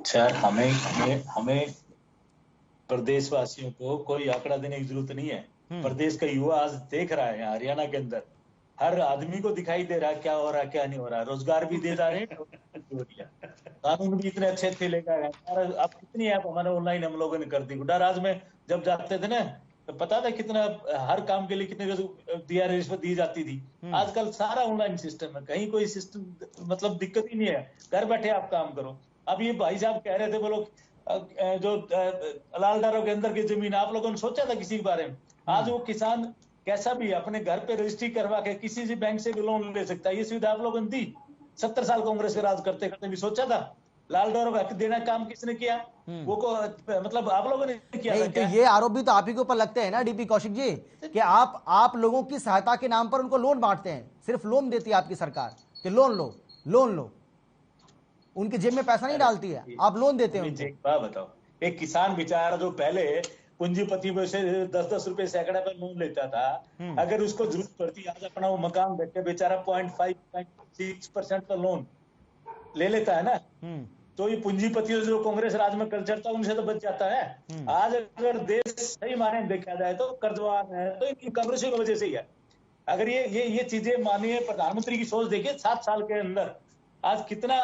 सर हमें प्रदेशवासियों को कोई आंकड़ा देने की जरूरत नहीं है। प्रदेश का युवा आज देख रहा है, हरियाणा के अंदर हर आदमी को दिखाई दे रहा है क्या हो रहा है क्या नहीं हो रहा है। रोजगार भी दे जा रहे हैं, कानून भी इतने अच्छे लेकर आए। अब कितनी ऐप हमारे ऑनलाइन हम लोगों ने कर दी। बुढ़ा राज में जब जाते थे ना तो पता था कितना हर काम के लिए कितने रिश्वत दी जाती थी। आजकल सारा ऑनलाइन सिस्टम है, कहीं कोई सिस्टम मतलब दिक्कत ही नहीं है, घर बैठे आप काम करो। अब ये भाई साहब कह रहे थे बोलो जो लालडारों के अंदर की जमीन, आप लोगों ने सोचा था किसी के बारे में? आज वो किसान कैसा भी अपने घर पे रजिस्ट्री करवा के किसी से बैंक से भी लोन ले सकता है, ये सुविधा आप लोगों ने दी। 70 साल कांग्रेस के राज करते करते भी सोचा था? लालडारों का हक देना काम किसने किया? वो को मतलब आप लोगों ने किया था क्या? ये आरोप भी तो आप ही के ऊपर लगते हैं ना डीपी कौशिक जी, कि आप लोगों की सहायता के नाम पर उनको लोन बांटते हैं। सिर्फ लोन देती है आपकी सरकार कि लोन लो, उनकी जेब में पैसा नहीं डालती है, आप लोन देते हैं। एक बात बताओ, एक किसान बेचारा जो पहले पूंजीपति में से 10-10 रुपए सैकड़ा पर लोन लेता था, अगर उसको जरूरत पड़ती, आज अपना वो मकान बेच के बेचारा 0.5-0.6% का लोन ले लेता है ना, तो ये पूंजीपतियों जो कांग्रेस राज में कल्चर था उनसे तो बच जाता है। आज अगर देश सही माने देखा जाए तो कर्जवान है तो इनकी कांग्रेसियों की वजह से ही है। अगर ये चीजें मानिए, प्रधानमंत्री की सोच देखिए, 7 साल के अंदर आज कितना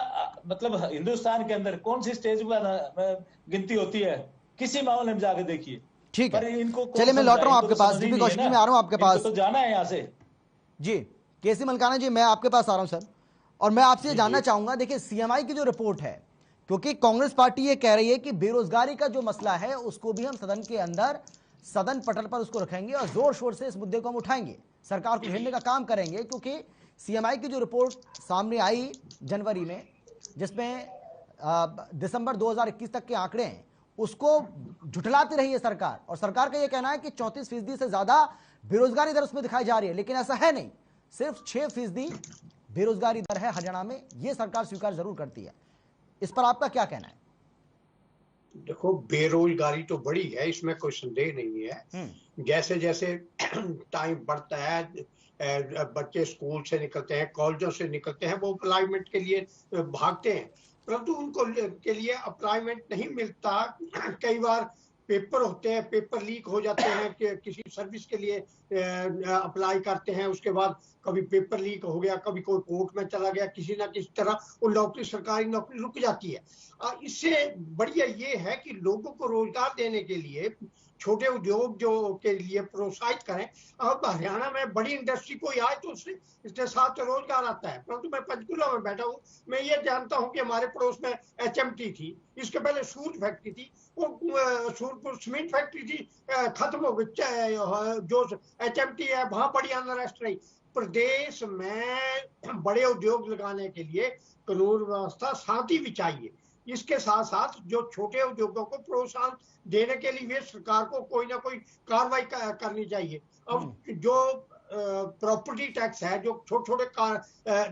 मतलब हिंदुस्तान के अंदर कौन सी स्टेज पर गिनती होती है, किसी मामले में जाके देखिए। ठीक है, इनको चलिए मैं लौट रहा हूं आपके पास, डीपी कौशिक जी मैं आ रहा हूं आपके पास। तो जाना है यहाँ से जी। केसी मलकाना जी मैं आपके पास आ रहा हूं सर, और मैं आपसे जानना चाहूंगा, देखिए सीएमआई की जो रिपोर्ट है, क्योंकि कांग्रेस पार्टी ये कह रही है कि बेरोजगारी का जो मसला है उसको भी हम सदन के अंदर सदन पटल पर उसको रखेंगे और जोर शोर से इस मुद्दे को हम उठाएंगे, सरकार को घेरने का काम करेंगे। क्योंकि सीएमआई की जो रिपोर्ट सामने आई जनवरी में, जिसमें दिसंबर 2021 तक के आंकड़े हैं, उसको झुठलाती रही है सरकार, और सरकार का यह कहना है कि 34% से ज्यादा बेरोजगारी दर उसमें दिखाई जा रही है, लेकिन ऐसा है नहीं, सिर्फ 6% बेरोजगारी दर है हरियाणा में, यह सरकार स्वीकार जरूर करती है। इस पर आपका क्या कहना है? देखो, बेरोजगारी तो बड़ी है, इसमें कोई संदेह नहीं है। जैसे जैसे टाइम बढ़ता है, बच्चे स्कूल से निकलते हैं, कॉलेजों से निकलते हैं, वो एम्प्लॉयमेंट के लिए भागते हैं, परंतु उनको के लिए एम्प्लॉयमेंट नहीं मिलता। कई बार पेपर होते हैं, पेपर लीक हो जाते हैं कि किसी सर्विस के लिए अप्लाई करते हैं, उसके बाद कभी पेपर लीक हो गया, कभी कोई कोर्ट में चला गया, किसी ना किसी तरह वो नौकरी, सरकारी नौकरी रुक जाती है। इससे बढ़िया ये है कि लोगों को रोजगार देने के लिए छोटे उद्योग जो के लिए प्रोत्साहित करें। अब हरियाणा में बड़ी इंडस्ट्री कोई आए तो इसके साथ रोजगार आता है। परंतु मैं पंचकुला में बैठा हूँ, मैं ये जानता हूँ कि हमारे पड़ोस में HMT थी, इसके पहले सूरज फैक्ट्री थी, वो सूरजपुर सीमेंट फैक्ट्री थी, खत्म हो गई। जो HMT है वहां बड़ी अनरेस्ट रही। प्रदेश में बड़े उद्योग लगाने के लिए कानून व्यवस्था शांति भी चाहिए। इसके साथ साथ जो छोटे उद्योगों को प्रोत्साहन देने के लिए सरकार को कोई ना कोई कार्रवाई करनी चाहिए। अब जो प्रॉपर्टी टैक्स है, जो छोटे छोटे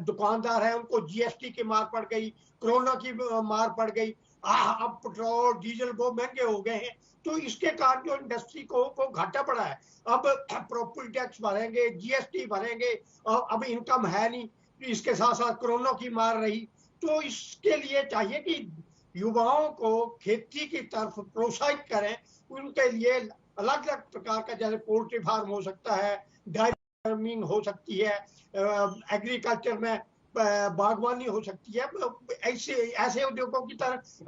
दुकानदार हैं उनको GST की मार पड़ गई, कोरोना की मार पड़ गई, अब पेट्रोल डीजल बहुत महंगे हो गए हैं, तो इसके कारण जो इंडस्ट्री को घाटा पड़ा है। अब प्रॉपर्टी टैक्स भरेंगे, GST भरेंगे, अब इनकम है नहीं, इसके साथ साथ कोरोना की मार रही। तो इसके लिए चाहिए कि युवाओं को खेती की तरफ प्रोत्साहित करें। उनके लिए अलग अलग प्रकार का, जैसे पोल्ट्री फार्म हो सकता है, डायरी फार्मिंग हो सकती है, एग्रीकल्चर में बागवानी हो सकती है, ऐसे उद्योगों की तरफ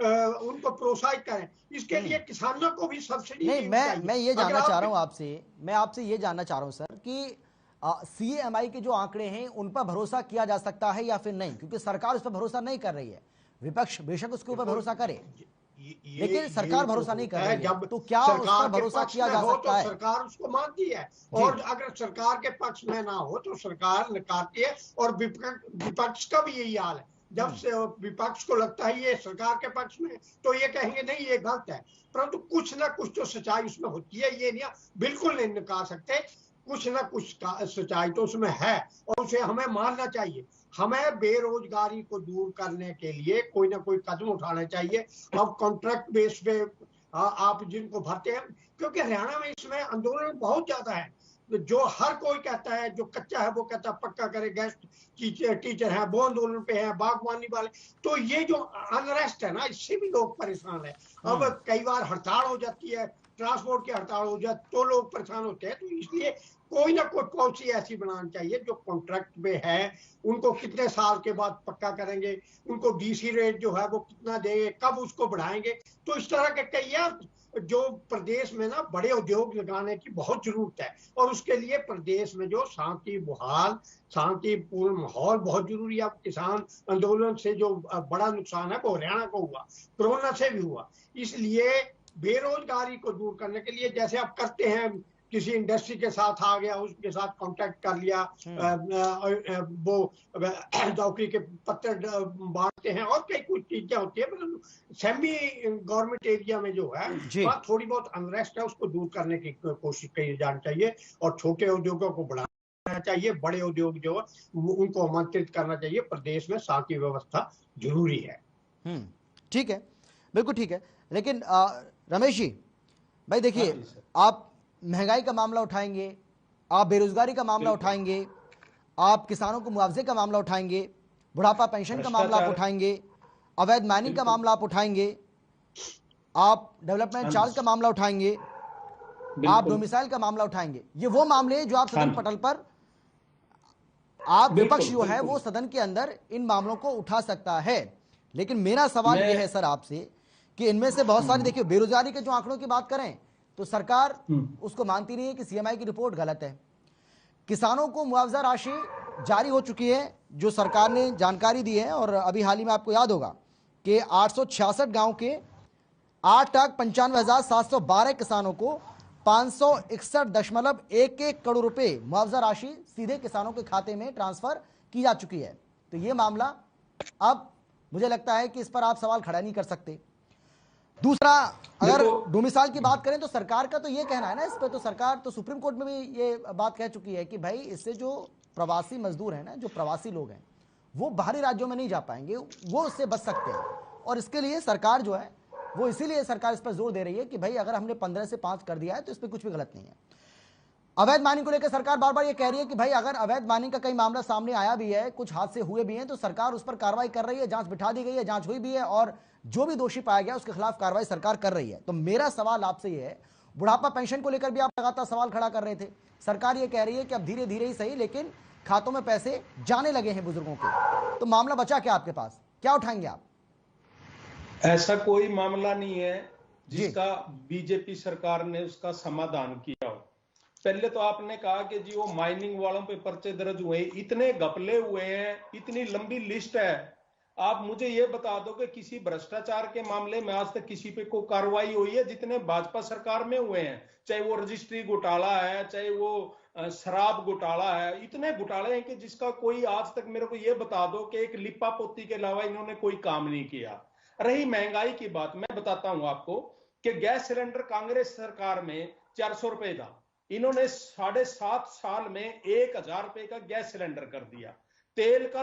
उनको प्रोत्साहित करें। इसके लिए किसानों को भी सब्सिडी नहीं, मैं ये जानना चाह रहा हूं आपसे, मैं आपसे ये जानना चाह रहा हूं सर कि CMI के जो आंकड़े हैं उन पर भरोसा किया जा सकता है या फिर नहीं, क्योंकि सरकार उस पर भरोसा नहीं कर रही है। विपक्ष बेशक उसके ऊपर भरोसा करे, लेकिन सरकार भरोसा नहीं कर रही है। जब तो क्या उस पर भरोसा किया जा सकता है? सरकार उसको मानती है, और अगर सरकार के पक्ष में ना हो तो सरकार नकारती है। और विपक्ष का भी यही हाल है। जब से विपक्ष को लगता है ये सरकार के पक्ष में, तो ये कहेंगे नहीं ये गलत है। परंतु कुछ ना कुछ तो सच्चाई उसमें होती है, ये नहीं बिल्कुल नहीं नकार सकते। कुछ ना कुछ सच्चाई तो उसमें है और उसे हमें मानना चाहिए। हमें बेरोजगारी को दूर करने के लिए कोई ना कोई कदम उठाने चाहिए। अब कॉन्ट्रैक्ट बेस पे आप जिनको भरते हैं, क्योंकि हरियाणा में इसमें आंदोलन बहुत ज्यादा है। जो हर कोई कहता है, जो कच्चा है वो कहता है पक्का करे, गेस्ट टीचर है वो आंदोलन पे है, बागवानी वाले। तो ये जो अनरेस्ट है ना, इससे भी लोग परेशान है। अब कई बार हड़ताल हो जाती है, ट्रांसपोर्ट की हड़ताल हो जाए तो लोग परेशान होते हैं। तो इसलिए कोई ना कोई पॉलिसी ऐसी बनानी चाहिए जो कॉन्ट्रैक्ट में है, उनको कितने साल के बाद पक्का करेंगे, उनको DC रेट जो है वो कितना देंगे, कब उसको बढ़ाएंगे। तो इस तरह के कई जो प्रदेश में ना बड़े उद्योग लगाने की बहुत जरूरत है। और उसके लिए प्रदेश में जो शांतिपूर्ण माहौल बहुत जरूरी है। अब किसान आंदोलन से जो बड़ा नुकसान है वो हरियाणा को हुआ, कोरोना से भी हुआ। इसलिए बेरोजगारी को दूर करने के लिए, जैसे आप करते हैं, किसी इंडस्ट्री के साथ आ गया, उसके साथ कांटेक्ट कर लिया, वो नौकरी के पत्र बांटते हैं और कई कुछ चीजें होती है। मतलब सेमी गवर्नमेंट एरिया में जो है वहाँ थोड़ी बहुत अनरेस्ट है, उसको दूर करने की कोशिश की जानी चाहिए। और छोटे उद्योगों को बढ़ाना चाहिए, बड़े उद्योग जो उनको आमंत्रित करना चाहिए। प्रदेश में शांति व्यवस्था जरूरी है। ठीक है, बिल्कुल ठीक है। लेकिन रमेश जी भाई देखिए, आप महंगाई का मामला उठाएंगे, आप बेरोजगारी का मामला उठाएंगे, आप किसानों को मुआवजे का मामला उठाएंगे, बुढ़ापा पेंशन का मामला आप उठाएंगे, अवैध माइनिंग का मामला आप उठाएंगे, आप डेवलपमेंट चार्ज का मामला उठाएंगे, आप डोमिसाइल का मामला उठाएंगे। ये वो मामले जो आप सदन पटल पर, आप विपक्ष जो है वो सदन के अंदर इन मामलों को उठा सकता है। लेकिन मेरा सवाल यह है सर आपसे कि इनमें से बहुत सारी, देखिए बेरोजगारी के जो आंकड़ों की बात करें तो सरकार उसको मानती नहीं है कि CMI की रिपोर्ट गलत है। किसानों को मुआवजा राशि जारी हो चुकी है, जो सरकार ने जानकारी दी है। और अभी हाल ही में आपको याद होगा कि 866 गांव के 8,95,712 किसानों को 561.11 करोड़ रुपए मुआवजा राशि सीधे किसानों के खाते में ट्रांसफर की जा चुकी है। तो ये मामला अब मुझे लगता है कि इस पर आप सवाल खड़ा नहीं कर सकते। दूसरा, अगर डोमिसाइल की बात करें तो सरकार का तो ये कहना है ना इस पे, तो सरकार तो सुप्रीम कोर्ट में भी ये बात कह चुकी है कि भाई इससे जो प्रवासी मजदूर हैं ना, जो प्रवासी लोग हैं, वो बाहरी राज्यों में नहीं जा पाएंगे, वो उससे बच सकते हैं। और इसके लिए सरकार जो है वो, इसीलिए सरकार इस पर जोर दे रही है कि भाई अगर हमने 15 से 5 कर दिया है तो इस पर कुछ भी गलत नहीं है। अवैध माइनिंग को लेकर सरकार बार बार ये कह रही है कि भाई अगर अवैध माइनिंग का कई मामला सामने आया भी है, कुछ हादसे हुए भी हैं, तो सरकार उस पर कार्रवाई कर रही है, जांच बिठा दी गई है, जांच हुई भी है और जो भी दोषी पाया गया उसके खिलाफ कार्रवाई सरकार कर रही है। तो मेरा सवाल आपसे ये है, बुढ़ापा पेंशन को लेकर भी आप लगातार सवाल खड़ा कर रहे थे। सरकार ये कह रही है कि अब धीरे धीरे ही सही, लेकिन खातों में पैसे जाने लगे हैं बुजुर्गों के। तो मामला बचा क्या आपके पास, क्या उठाएंगे आप? ऐसा कोई मामला नहीं है जिसका बीजेपी सरकार ने उसका समाधान किया हो। पहले तो आपने कहा कि जी वो माइनिंग वालों पे पर्चे दर्ज हुए, इतने घपले हुए हैं, इतनी लंबी लिस्ट है। आप मुझे ये बता दो कि किसी भ्रष्टाचार के मामले में आज तक किसी पे कोई कार्रवाई हुई है जितने भाजपा सरकार में हुए हैं? चाहे वो रजिस्ट्री घोटाला है, चाहे वो शराब घोटाला है, इतने घोटाले हैं कि जिसका कोई आज तक मेरे को ये बता दो कि एक लिपा पोती के अलावा इन्होंने कोई काम नहीं किया। रही महंगाई की बात, मैं बताता हूं आपको कि गैस सिलेंडर कांग्रेस सरकार में 400 रुपए था, इन्होंने 7.5 साल में 1000 रुपए का गैस सिलेंडर कर दिया, तेल का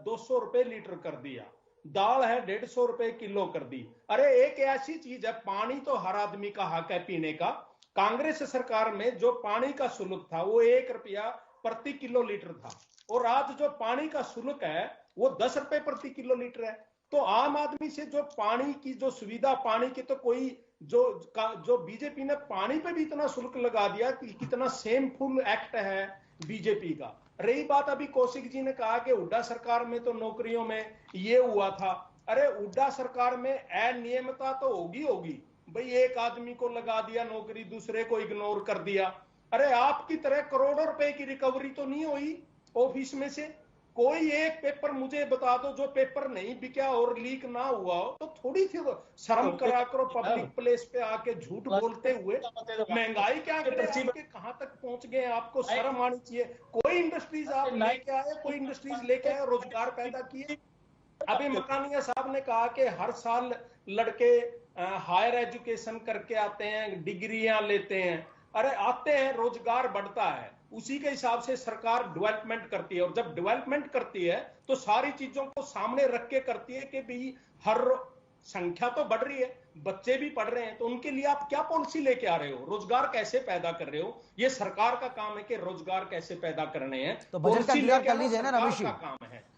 200 रुपए लीटर कर दिया, दाल है 150 रुपए किलो कर दी। अरे एक ऐसी चीज है, पानी तो हर आदमी का हक है पीने का। कांग्रेस सरकार में जो पानी का शुल्क था वो 1 रुपया प्रति किलो लीटर था, और आज जो पानी का शुल्क है वो 10 रुपए प्रति किलो लीटर है। तो आम आदमी से जो पानी की जो सुविधा, पानी की तो कोई जो बीजेपी ने पानी पे भी इतना शुल्क लगा दिया कि कितना शेमफुल एक्ट है बीजेपी का। रही बात, अभी कौशिक जी ने कहा कि हुड्डा सरकार में तो नौकरियों में ये हुआ था। अरे हुड्डा सरकार में अनियमितता तो होगी भाई, एक आदमी को लगा दिया नौकरी, दूसरे को इग्नोर कर दिया। अरे आपकी तरह करोड़ों रुपए की रिकवरी तो नहीं हुई ऑफिस में से? कोई एक पेपर मुझे बता दो जो पेपर नहीं बिका और लीक ना हुआ हो, तो थोड़ी सी शर्म करा करो। पब्लिक प्लेस पे आके झूठ बोलते हुए महंगाई क्या कहां तक पहुंच गए, आपको शर्म आनी चाहिए। कोई इंडस्ट्रीज आप लेके आए, कोई इंडस्ट्रीज लेके आए, रोजगार पैदा किए। अभी मकानिया साहब ने कहा कि हर साल लड़के हायर एजुकेशन करके आते हैं, डिग्रियां लेते हैं। अरे आते हैं, रोजगार बढ़ता है, उसी के हिसाब से सरकार डेवलपमेंट करती है। और जब डेवलपमेंट करती है तो सारी चीजों को सामने रख के करती है कि भाई हर संख्या तो बढ़ रही है, बच्चे भी पढ़ रहे हैं, तो उनके लिए आप क्या पॉलिसी लेके आ रहे हो, रोजगार कैसे पैदा कर रहे हो? ये सरकार का काम है कि रोजगार कैसे पैदा करने हैं। तो बजट का इंतजार कर लीजिए ना रमेश जी,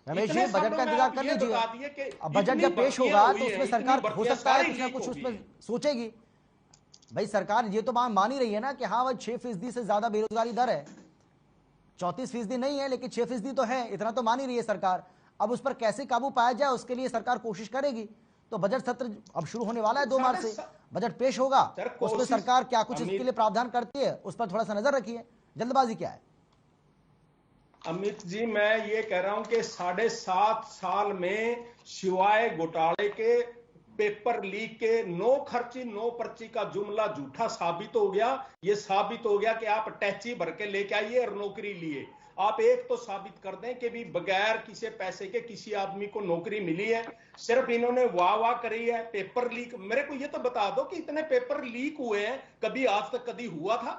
रमेश जी बजट का इंतजार कर लीजिए। अब बजट जब पेश होगा तो उसमें सरकार हो सकता है कुछ ना कुछ उसमें सोचेगी। भाई सरकार ये तो मान ही रही है ना कि हाँ भाई 6% से ज्यादा बेरोजगारी दर है, 34% नहीं है लेकिन 6% तो है, इतना तो मान ही रही है सरकार। अब उस पर कैसे काबू पाया जाए उसके लिए सरकार कोशिश करेगी। तो बजट सत्र अब शुरू होने वाला है 2 मार्च से, बजट पेश होगा, उसमें सरकार क्या कुछ इसके लिए प्रावधान करती है उस पर थोड़ा सा नजर रखिए। जल्दबाजी क्या है? अमित जी, मैं ये कह रहा हूं कि 7.5 साल में सिवाय घोटाले के, पेपर लीक के, नो खर्ची नो पर्ची का जुमला झूठा साबित हो गया। ये साबित हो गया कि आप टैक्सी भर के लेके आइए और नौकरी लिए। आप एक तो साबित कर दें कि भी बगैर किसी पैसे के किसी आदमी को नौकरी मिली है। सिर्फ इन्होंने वाह करी है। पेपर लीक, मेरे को ये तो बता दो कि इतने पेपर लीक हुए हैं, कभी आज तक कभी हुआ था?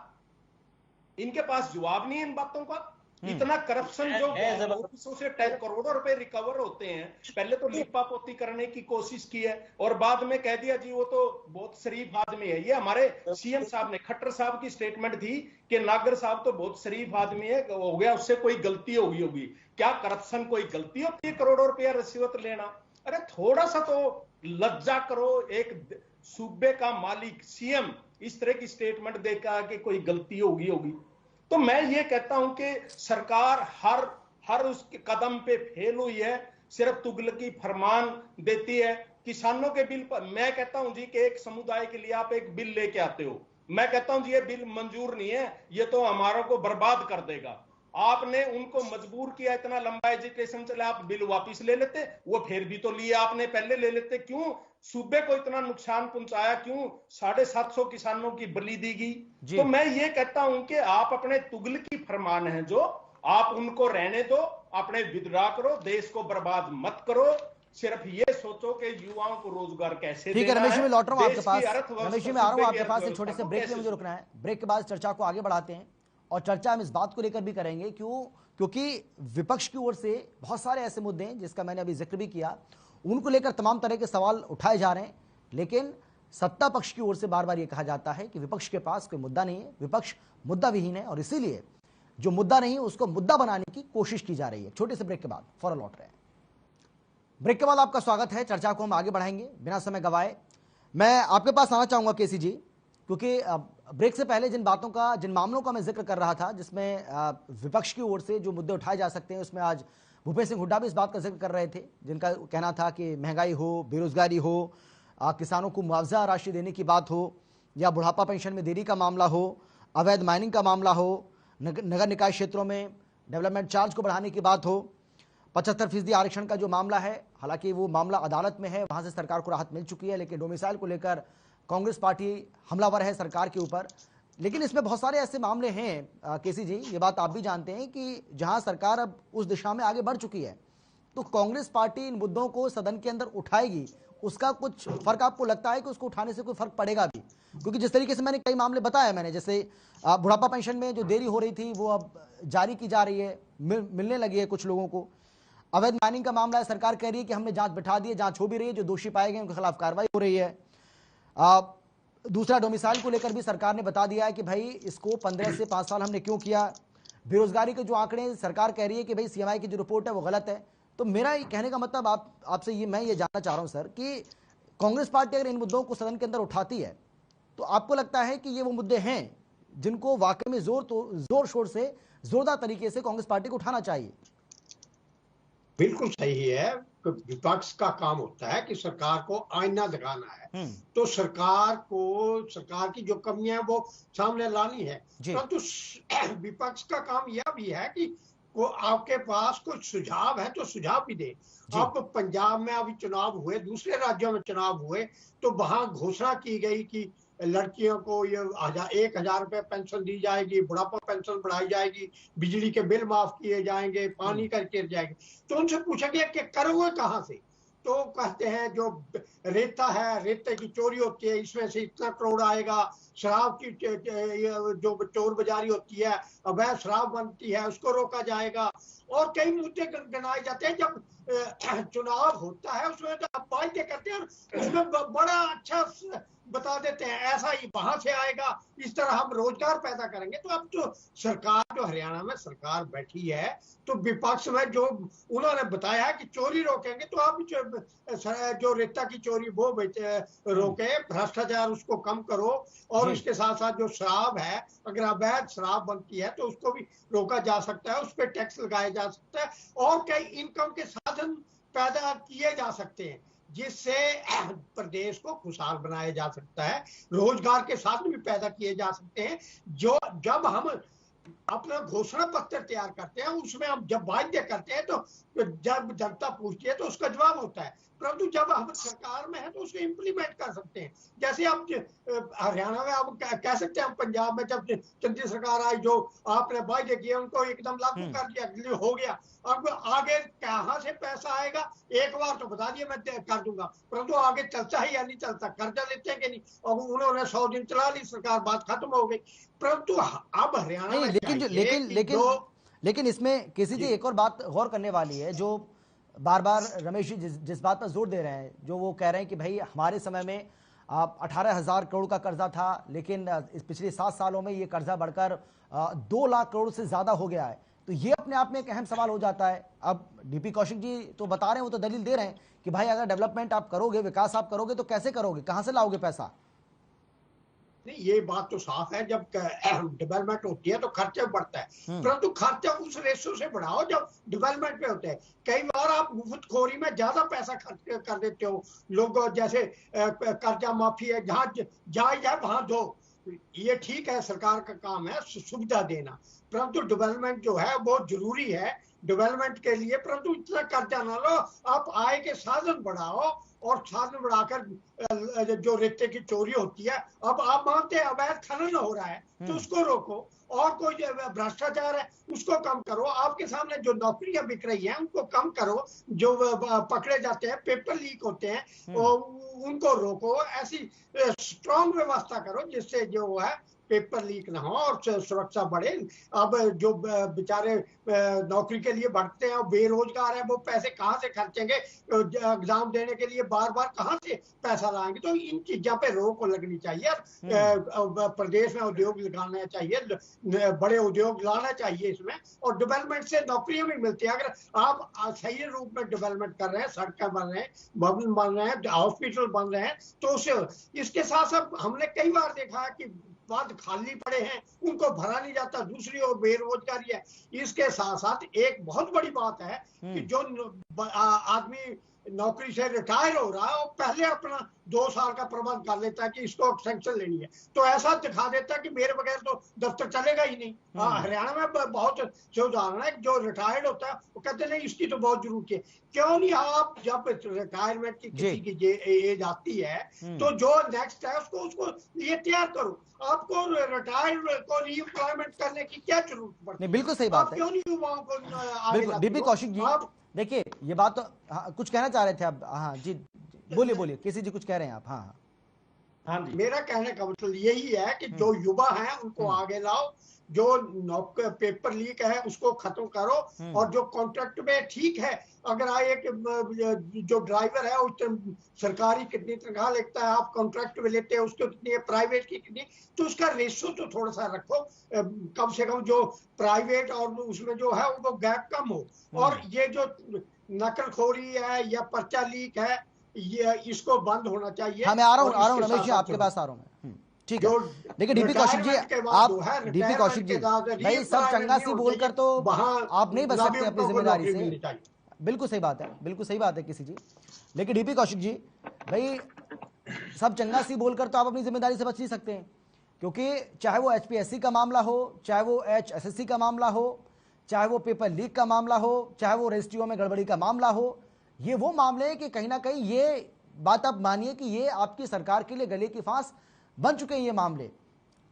इनके पास जवाब नहीं है इन बातों का। इतना करप्शन जो ऑफिसों से करोड़ों रुपए रिकवर होते हैं, पहले तो लिपा पोती करने की कोशिश की है और बाद में कह दिया जी वो तो बहुत शरीफ आदमी है। ये हमारे सीएम साहब ने, खट्टर साहब की स्टेटमेंट थी कि नागर साहब तो बहुत शरीफ आदमी है, हो गया उससे कोई गलती होगी। क्या करप्शन कोई गलती होती है करोड़ों रुपया रिश्वत लेना? अरे थोड़ा सा तो लज्जा करो। एक सूबे का मालिक सीएम इस तरह की स्टेटमेंट देकर कि कोई गलती होगी। तो मैं ये कहता हूं कि सरकार हर उसके कदम पे फेल हुई है, सिर्फ तुगलकी फरमान देती है। किसानों के बिल पर मैं कहता हूं जी कि एक समुदाय के लिए आप एक बिल लेके आते हो, मैं कहता हूं जी ये बिल मंजूर नहीं है, ये तो हमारों को बर्बाद कर देगा। आपने उनको मजबूर किया, इतना लंबा एजुकेशन चला, आप बिल वापस ले लेते, वो फिर भी तो लिए आपने, पहले ले लेते। क्यों सूबे को इतना नुकसान पहुंचाया? क्यों 750 किसानों की बलि दी गई? तो मैं ये कहता हूं कि आप अपने तुगलकी फरमान है जो, आप उनको रहने दो, अपने विद्रा करो, देश को बर्बाद मत करो। सिर्फ ये सोचो कि युवाओं को रोजगार कैसे देना है। ठीक है रमेश, मैं लौट रहा हूं आपके पास। रमेश जी मैं आ रहा हूं आपके पास, एक छोटे से ब्रेक में मुझे रुकना है। ब्रेक के बाद चर्चा को आगे बढ़ाते हैं और चर्चा हम इस बात को लेकर भी करेंगे क्योंकि विपक्ष की ओर से बहुत सारे ऐसे मुद्दे हैं जिसका मैंने अभी जिक्र भी किया, उनको लेकर तमाम तरह के सवाल उठाए जा रहे हैं। लेकिन सत्ता पक्ष की ओर से बार बार यह कहा जाता है कि विपक्ष के पास कोई मुद्दा नहीं है, विपक्ष मुद्दा विहीन है और इसीलिए जो मुद्दा नहीं है उसको मुद्दा बनाने की कोशिश की जा रही है। छोटे से ब्रेक के बाद फौरन लौट रहे हैं। ब्रेक के बाद आपका स्वागत है। चर्चा को हम आगे बढ़ाएंगे बिना समय गवाए। मैं आपके पास आना चाहूंगा केसी जी, क्योंकि ब्रेक से पहले जिन मामलों का मैं जिक्र कर रहा था जिसमें विपक्ष की ओर से जो मुद्दे उठाए जा सकते हैं, उसमें आज भूपेश सिंह हुड्डा भी इस बात का जिक्र कर रहे थे, जिनका कहना था कि महंगाई हो, बेरोजगारी हो, किसानों को मुआवजा राशि देने की बात हो, या बुढ़ापा पेंशन में देरी का मामला हो, अवैध माइनिंग का मामला हो, नगर निकाय क्षेत्रों में डेवलपमेंट चार्ज को बढ़ाने की बात हो, 75% आरक्षण का जो मामला है, हालांकि वो मामला अदालत में है, वहां से सरकार को राहत मिल चुकी है, लेकिन डोमिसाइल को लेकर कांग्रेस पार्टी हमलावर है सरकार के ऊपर। लेकिन इसमें बहुत सारे ऐसे मामले हैं केसी जी, ये बात आप भी जानते हैं कि जहां सरकार अब उस दिशा में आगे बढ़ चुकी है, तो कांग्रेस पार्टी इन मुद्दों को सदन के अंदर उठाएगी, उसका कुछ फर्क आपको लगता है कि उसको उठाने से कोई फर्क पड़ेगा भी? क्योंकि जिस तरीके से मैंने कई मामले बताया, मैंने जैसे बुढ़ापा पेंशन में जो देरी हो रही थी वो अब जारी की जा रही है, मिलने लगी है कुछ लोगों को। अवैध माइनिंग का मामला है, सरकार कह रही है कि हमने जांच बिठा दी है, जांच हो भी रही है, जो दोषी पाए गए उनके खिलाफ कार्रवाई हो रही है। दूसरा, डोमिसाइल को लेकर भी सरकार ने बता दिया है कि भाई इसको 15 से 5 साल हमने क्यों किया। बेरोजगारी के जो आंकड़े सरकार कह रही है कि भाई सीएमआई की जो रिपोर्ट है वो गलत है। तो मेरा कहने का मतलब आपसे मैं ये जानना चाह रहा हूं सर कि कांग्रेस पार्टी अगर इन मुद्दों को सदन के अंदर उठाती है तो आपको लगता है कि ये वो मुद्दे हैं जिनको वाकई में जोर शोर से, जोरदार तरीके से कांग्रेस पार्टी को उठाना चाहिए? बिल्कुल सही है। विपक्ष का काम होता है कि सरकार को आईना दिखाना है, तो सरकार की जो कमियां हैं वो सामने लानी है। परंतु विपक्ष का काम यह भी है कि वो आपके पास कुछ सुझाव है तो सुझाव भी दे। अब पंजाब में अभी चुनाव हुए, दूसरे राज्यों में चुनाव हुए, तो वहां घोषणा की गई कि लड़कियों को ये 1,000 रुपए पेंशन दी जाएगी, बुढ़ापा पेंशन बढ़ाई जाएगी, बिजली के बिल माफ किए जाएंगे, पानी का किए जाएंगे। तो उनसे पूछा गया कि करोगे कहाँ से? तो कहते हैं जो रेता है, रेते की चोरी होती है, इसमें से इतना करोड़ आएगा। शराब की जो चोर बाजारी होती है, अवैध शराब बनती है, उसको रोका जाएगा। और कई मुद्दे गिनाए जाते हैं। जब चुनाव होता है उसमें तो आप वायदे करते हैं और उसमें बड़ा अच्छा बता देते हैं, ऐसा ही वहां से आएगा, इस तरह हम रोजगार पैदा करेंगे। तो अब जो सरकार, जो हरियाणा में सरकार बैठी है, तो विपक्ष में जो उन्होंने बताया कि चोरी रोकेंगे, तो अब जो रेता की चोरी वो रोके, भ्रष्टाचार उसको कम करो, और इसके साथ साथ जो शराब है, अगर अवैध शराब बनती है तो उसको भी रोका जा सकता है, उस पर टैक्स लगाया जा सकता है, और कई इनकम के साधन पैदा किए जा सकते हैं जिससे प्रदेश को खुशहाल बनाया जा सकता है, रोजगार के साधन भी पैदा किए जा सकते हैं। जो जब हम अपना घोषणा पत्र तैयार करते हैं, उसमें हम जब वायदे करते हैं तो जब जनता पूछती है तो उसका जवाब होता है, परंतु जब हम सरकार में है तो उसको इम्प्लीमेंट कर सकते हैं। जैसे आप हरियाणा में आप कह सकते हैं, हम पंजाब में जब चंदी सरकार आई, जो आपने वायदे किए उनको एकदम लागू कर दिया, हो गया। अब आगे कहाँ से पैसा आएगा, एक बार तो बता दिया मैं कर दूंगा, परंतु आगे चलता है या नहीं चलता, कर्जा लेते हैं कि नहीं। और उन्होंने 100 दिन चला ली सरकार, बात खत्म हो गई। परंतु अब हरियाणा में लेकिन इसमें किसी जी एक और बात गौर करने वाली है, जो बार बार रमेश जी जिस बात पर जोर दे रहे हैं, जो वो कह रहे हैं कि भाई हमारे समय में 18,000 करोड़ का कर्जा था, लेकिन इस पिछले 7 सालों में ये कर्जा बढ़कर 2 लाख करोड़ से ज्यादा हो गया है। तो ये अपने आप में एक अहम सवाल हो जाता है। अब डीपी कौशिक जी तो बता रहे हैं, वो तो दलील दे रहे हैं कि भाई अगर डेवलपमेंट आप करोगे, विकास आप करोगे, तो कैसे करोगे, कहां से लाओगे पैसा? नहीं, ये बात तो साफ है, जब डेवलपमेंट होती है तो खर्चा बढ़ता है, परंतु खर्चा उस रेशो से बढ़ाओ जब डेवलपमेंट पे होते हैं। कई बार आप मुफ्तखोरी में ज्यादा पैसा खर्च कर देते हो। लोग जैसे कर्जा माफी है, जहाँ जायज है वहां दो, ये ठीक है, सरकार का काम है सुविधा देना, परंतु डेवलपमेंट जो है वो जरूरी है डेवलपमेंट के लिए। परंतु इतना कर्जा ना लो, आप आय के साधन बढ़ाओ, और साधन बढ़ाकर जो रेते की चोरी होती है, अब आप मानते हैं अवैध खनन हो रहा है तो उसको रोको, और कोई भ्रष्टाचार है उसको कम करो, आपके सामने जो नौकरियां बिक रही हैं उनको कम करो, जो पकड़े जाते हैं, पेपर लीक होते हैं उनको रोको, ऐसी स्ट्रॉन्ग व्यवस्था करो जिससे जो है पेपर लीक ना हो और सुरक्षा बढ़े। अब जो बेचारे नौकरी के लिए बढ़ते हैं, बेरोजगार है, वो पैसे कहाँ से खर्चेंगे, एग्जाम देने के लिए बार बार कहाँ से पैसा लाएंगे? तो इन चीजों पे रोक लगनी चाहिए। प्रदेश में उद्योग लगाना चाहिए, बड़े उद्योग लाना चाहिए इसमें, और डेवलपमेंट से नौकरियां भी मिलती है। अगर आप सही रूप में डेवलपमेंट कर रहे हैं, सड़कें बन रहे हैं, भवन बन रहे हैं, हॉस्पिटल बन रहे हैं, तो उससे इसके साथ साथ हमने कई बार देखा है कि पद खाली पड़े हैं, उनको भरा नहीं जाता, दूसरी ओर बेरोजगारी है। इसके साथ साथ एक बहुत बड़ी बात है कि जो आदमी नौकरी से रिटायर हो रहा है और पहले अपना 2 साल का प्रबंध कर लेता है कि इसको सेंक्शन लेनी है, तो ऐसा दिखा देता है कि मेरे बगैर तो दफ्तर चलेगा ही नहीं। हरियाणा में बहुत से उदाहरण है, जो रिटायर्ड होता है वो कहते नहीं इसकी तो बहुत जरूरत है। क्यों नहीं, आप जब रिटायरमेंट की किसी की एज आती है तो जो नेक्स्ट है उसको ये तैयार करो। आपको रिटायर्ड को रीएम्प्लॉयमेंट करने की क्या जरूरत पड़ती है? बिल्कुल सही बात है। क्यों नहीं युवाओं को बिल्कुल डीपी कौशिक जी, देखिए ये बात तो कुछ कहना चाह रहे थे आप। हाँ जी, बोलिए केसी जी, कुछ कह रहे हैं आप। हाँ जी, मेरा कहने का मतलब यही है कि जो युवा हैं उनको आगे लाओ, जो पेपर लीक है उसको खत्म करो, और जो कॉन्ट्रैक्ट में ठीक है, अगर आए कि जो ड्राइवर है उससे सरकारी कितनी तनख्वाह लेता है, आप कॉन्ट्रैक्ट में लेते हैं उसको कितनी है, प्राइवेट की कितनी, तो उसका रेशो तो थोड़ा सा रखो, कम से कम जो प्राइवेट और उसमें जो है वो गैप कम हो। और ये जो नकलखोरी है या पर्चा लीक है, ये इसको बंद होना चाहिए। हाँ, मैं आ रहा हूँ रमेश जी, आपके पास आ रहा हूँ। ठीक है, देखिए डीपी कौशिक जी, आप डीपी कौशिक जी, भाई सब चंगा सी बोलकर तो आप नहीं बच सकते अपनी जिम्मेदारी से। बिल्कुल सही बात है, बिल्कुल सही बात है किसी जी। लेकिन डीपी कौशिक जी, भाई सब चंगा सी बोलकर तो आप अपनी जिम्मेदारी से बच नहीं सकते हैं, क्योंकि चाहे वो HPSC का मामला हो, चाहे वो HSSC का मामला हो, चाहे वो पेपर लीक का मामला हो, चाहे वो रजिस्ट्रियों में गड़बड़ी का मामला हो, ये वो मामले हैं कि कहीं ना कहीं ये बात आप मानिए कि ये आपकी सरकार के लिए गले की फांस बन चुके हैं ये मामले।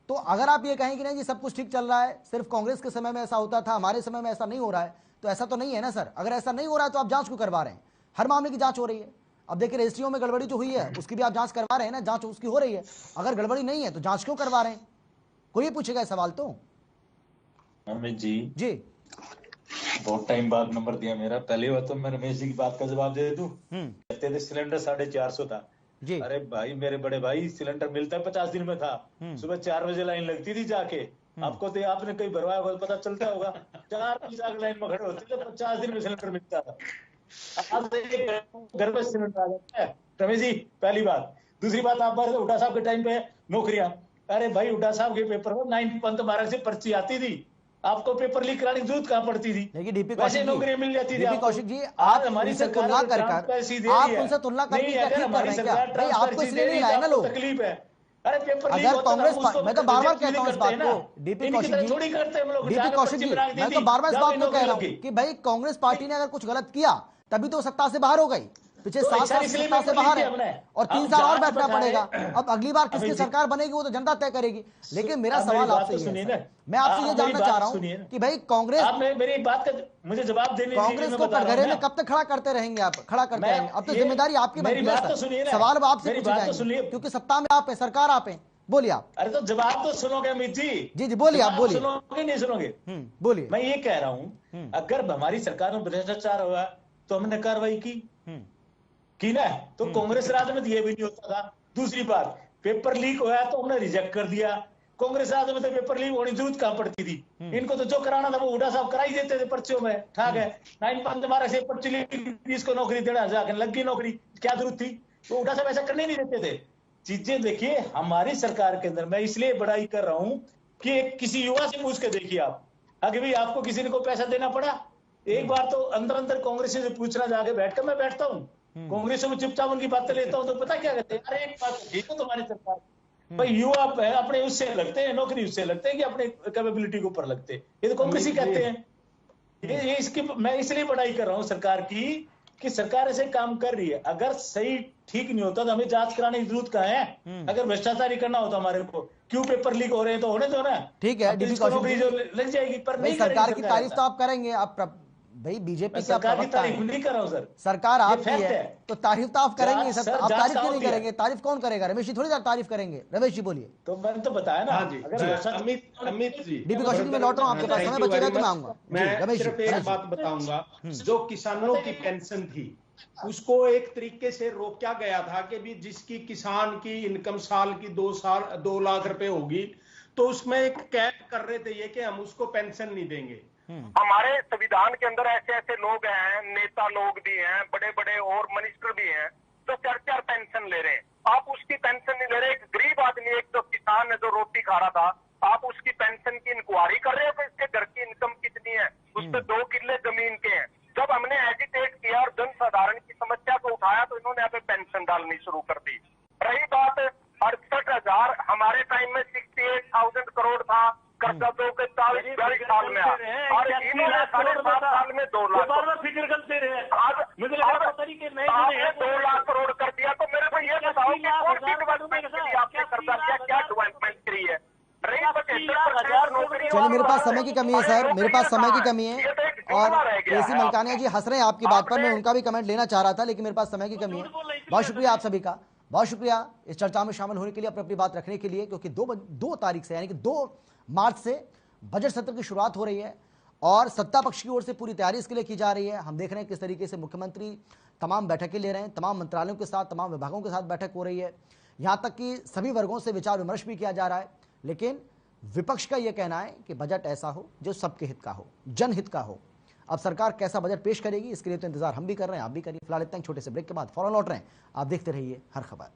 तो अगर आप ये कहें कि नहीं जी सब कुछ ठीक चल रहा है, सिर्फ कांग्रेस के समय में ऐसा होता था, हमारे समय में ऐसा नहीं हो रहा है, तो ऐसा तो नहीं है ना सर। अगर ऐसा नहीं हो रहा है तो आप जांच क्यों करवा रहे हैं? हर मामले की जांच हो रही है। अब देखिए रजिस्ट्रियों में गड़बड़ी जो हुई है उसकी भी आप जांच करवा रहे हैं ना, जांच उसकी हो रही है। अगर गड़बड़ी नहीं है तो जांच क्यों करवा रहे हैं? कोई पूछेगा सवाल तो। अमित जी जी, बहुत टाइम बाद नंबर दिया मेरा। पहली बात तो मैं रमेश जी की बात का जवाब दे दूं। कहते थे सिलेंडर 450 था जी। अरे भाई मेरे बड़े भाई, सिलेंडर मिलता 50 दिन में था। सुबह 4 बजे लाइन लगती थी जाके। आपको तो आपने कहीं भरवाया होगा पता चलता होगा। 4 बजे जाके लाइन में खड़े होते थे, 50 दिन में सिलेंडर मिलता था। आज घर में सिलेंडर आ जाता है। रमेश जी पहली बात। दूसरी बात, आप हुड्डा साहब के टाइम पे नौकरियां, अरे भाई हुड्डा साहब के पेपर में 9 पंत मार्क से पर्ची आती थी, आपको पेपर लीक कराने की जरूरत कहां पड़ती थी? देखिए डीपी कौशिक जी, नौकरियां मिल जाती थी। कौशिक जी, आप हमारी सरकार तुलना कर आप उनसे तुलना करके क्या ठीक कर रहे हैं क्या? भाई आपको इसलिए नहीं लाए ना लोग। तकलीफ है। अरे पेपर अगर कांग्रेस, मैं तो बार-बार कहता हूं इस बात को, डीपी कौशिक जी, डीपी कौशिक जी, मैं तो बार-बार इस बात को कह रहा हूं कि भाई कांग्रेस पार्टी ने अगर कुछ गलत किया तभी तो सत्ता से बाहर हो गई। पिछले 7 साल सत्ता से बाहर है और 3 साल और बैठना पड़ेगा। अब अगली बार किसकी सरकार बनेगी वो तो जनता तय करेगी। लेकिन मेरा सवाल आपसे ये है, मैं आपसे ये जानना चाह रहा हूं कि भाई कांग्रेस, मेरी बात का मुझे जवाब देने, कांग्रेस को कटघरे में कब तक खड़ा करते रहेंगे? आप खड़ा करते रहेंगे? अब तो जिम्मेदारी आपकी बनती है। सवाल अब आपसे पूछे जाएंगे क्योंकि सत्ता में आप है, सरकार आप है। बोलिए आप। अरे तो जवाब तो सुनोगे अमित जी। जी बोलिए, आप बोलिए। सुनोगे नहीं सुनोगे? बोलिए। मैं ये कह रहा हूं, अगर हमारी सरकार में भ्रष्टाचार हुआ तो हमने कार्रवाई की ना, तो कांग्रेस राज में ये भी नहीं होता था। दूसरी बात, पेपर लीक हुआ तो हमने रिजेक्ट कर दिया। कांग्रेस राज में तो पेपर लीक होने की जरूरत कहां पड़ती थी? इनको तो जो कराना था वो हुड्डा साहब करा ही देते थे पर्चियों में। ठीक है, 9 पंत मार्क से पर्ची लीक, इसको नौकरी देना, जाकर लग गई नौकरी, क्या जरूरत थी? वो हुड्डा साहब ऐसा करने नहीं देते थे। चीजें देखिए हमारी सरकार के अंदर, मैं इसलिए बड़ाई कर रहा हूं कि किसी युवा से पूछ के देखिए आप, अगर भी आपको किसी ने को पैसा देना पड़ा, एक बार तो अंदर अंदर कांग्रेस से पूछना, जाके बैठकर मैं बैठता हूँ कांग्रेस में चुपचाप उनकी बातें लेता हूँ, तो पता क्या कहते हैं? अरे एक बात ठीक है तुम्हारी सरकार, भाई युवा अपने उससे लगते हैं, नौकरी उससे लगते हैं कि अपने कैपेबिलिटी के ऊपर लगते हैं। ये तो कांग्रेस ही कहते हैं। ये इसकी मैं इसलिए बड़ाई कर रहा हूँ सरकार की कि सरकार ऐसे काम कर रही है। अगर सही ठीक नहीं होता तो हमें जांच कराने की जरूरत कहाँ है? अगर भ्रष्टाचारी करना होता हमारे को, क्यों पेपर लीक हो रहे हैं तो होने दो ना। ठीक है, डीपी कौशिक जी, जो लग जाएगी पर नहीं। सरकार की तारीफ तो आप करेंगे, आप भाई बीजेपी की सरकार की तारीफ नहीं कर रहा हूं सर, सरकार आपकी है तो तारीफ तो आप करेंगे सर। आप तारीफ क्यों नहीं करेंगे? तारीफ कौन करेगा? रमेश जी थोड़ी देर तारीफ करेंगे। रमेश जी बोलिए। तो मैंने तो बताया ना। अमित जी, डीपी कौशिक जी, मैं लौट रहा हूं आपके पास, समय बचेगा तो मैं आऊंगा। मैं सिर्फ एक बात बताऊंगा, जो किसानों की पेंशन थी उसको एक तरीके से रोका गया था कि भी जिसकी किसान की इनकम साल की 2 लाख रुपए होगी तो उसमें एक कैप कर रहे थे ये कि हम उसको पेंशन नहीं देंगे। हमारे संविधान के अंदर ऐसे ऐसे लोग हैं, नेता लोग भी हैं, बड़े बड़े और मिनिस्टर भी हैं जो 4 पेंशन ले रहे हैं। आप उसकी पेंशन नहीं ले रहे। एक गरीब आदमी, एक तो किसान है जो रोटी खा रहा था, आप उसकी पेंशन की इंक्वायरी कर रहे हो कि इसके घर की इनकम कितनी है? उस पर 2 किले जमीन के हैं। जब हमने एजिटेट किया और जनसाधारण की समस्या को टाइम में 68,000 करोड़ था, कर्जा 42 साल में, और इन्होंने 7.5 साल में 2 लाख फिक्र करते रहे, मुझे आपने 2 लाख करोड़ कर दिया। तो मेरे को ये बताओ कि कौन सी डेवलपमेंट के लिए आपने कर्जा लिया, क्या डेवलपमेंट करी है? चलिए, मेरे पास समय की कमी है सर, मेरे पास समय की कमी है, और केसी मलकानिया जी हंस रहे हैं आपकी बात पर, मैं उनका भी कमेंट लेना चाह रहा था, लेकिन मेरे पास समय की कमी है। बहुत शुक्रिया आप सभी का, बहुत शुक्रिया इस चर्चा में शामिल होने के लिए, अपनी बात रखने के लिए, क्योंकि 2 तारीख से यानी कि 2 मार्च से बजट सत्र की शुरुआत हो रही है और सत्ता पक्ष की ओर से पूरी तैयारी इसके लिए की जा रही है। हम देख रहे हैं किस तरीके से मुख्यमंत्री तमाम बैठकें ले रहे हैं, तमाम मंत्रालयों के साथ, तमाम विभागों के साथ बैठक हो रही है, यहां तक कि सभी वर्गों से विचार विमर्श भी किया जा रहा है। लेकिन विपक्ष का यह कहना है कि बजट ऐसा हो जो सबके हित का हो, जनहित का हो। अब सरकार कैसा बजट पेश करेगी, इसके लिए तो इंतजार हम भी कर रहे हैं, आप भी करिए। फिलहाल इतना छोटे से ब्रेक के बाद फौरन लौट रहे हैं, आप देखते रहिए हर खबर।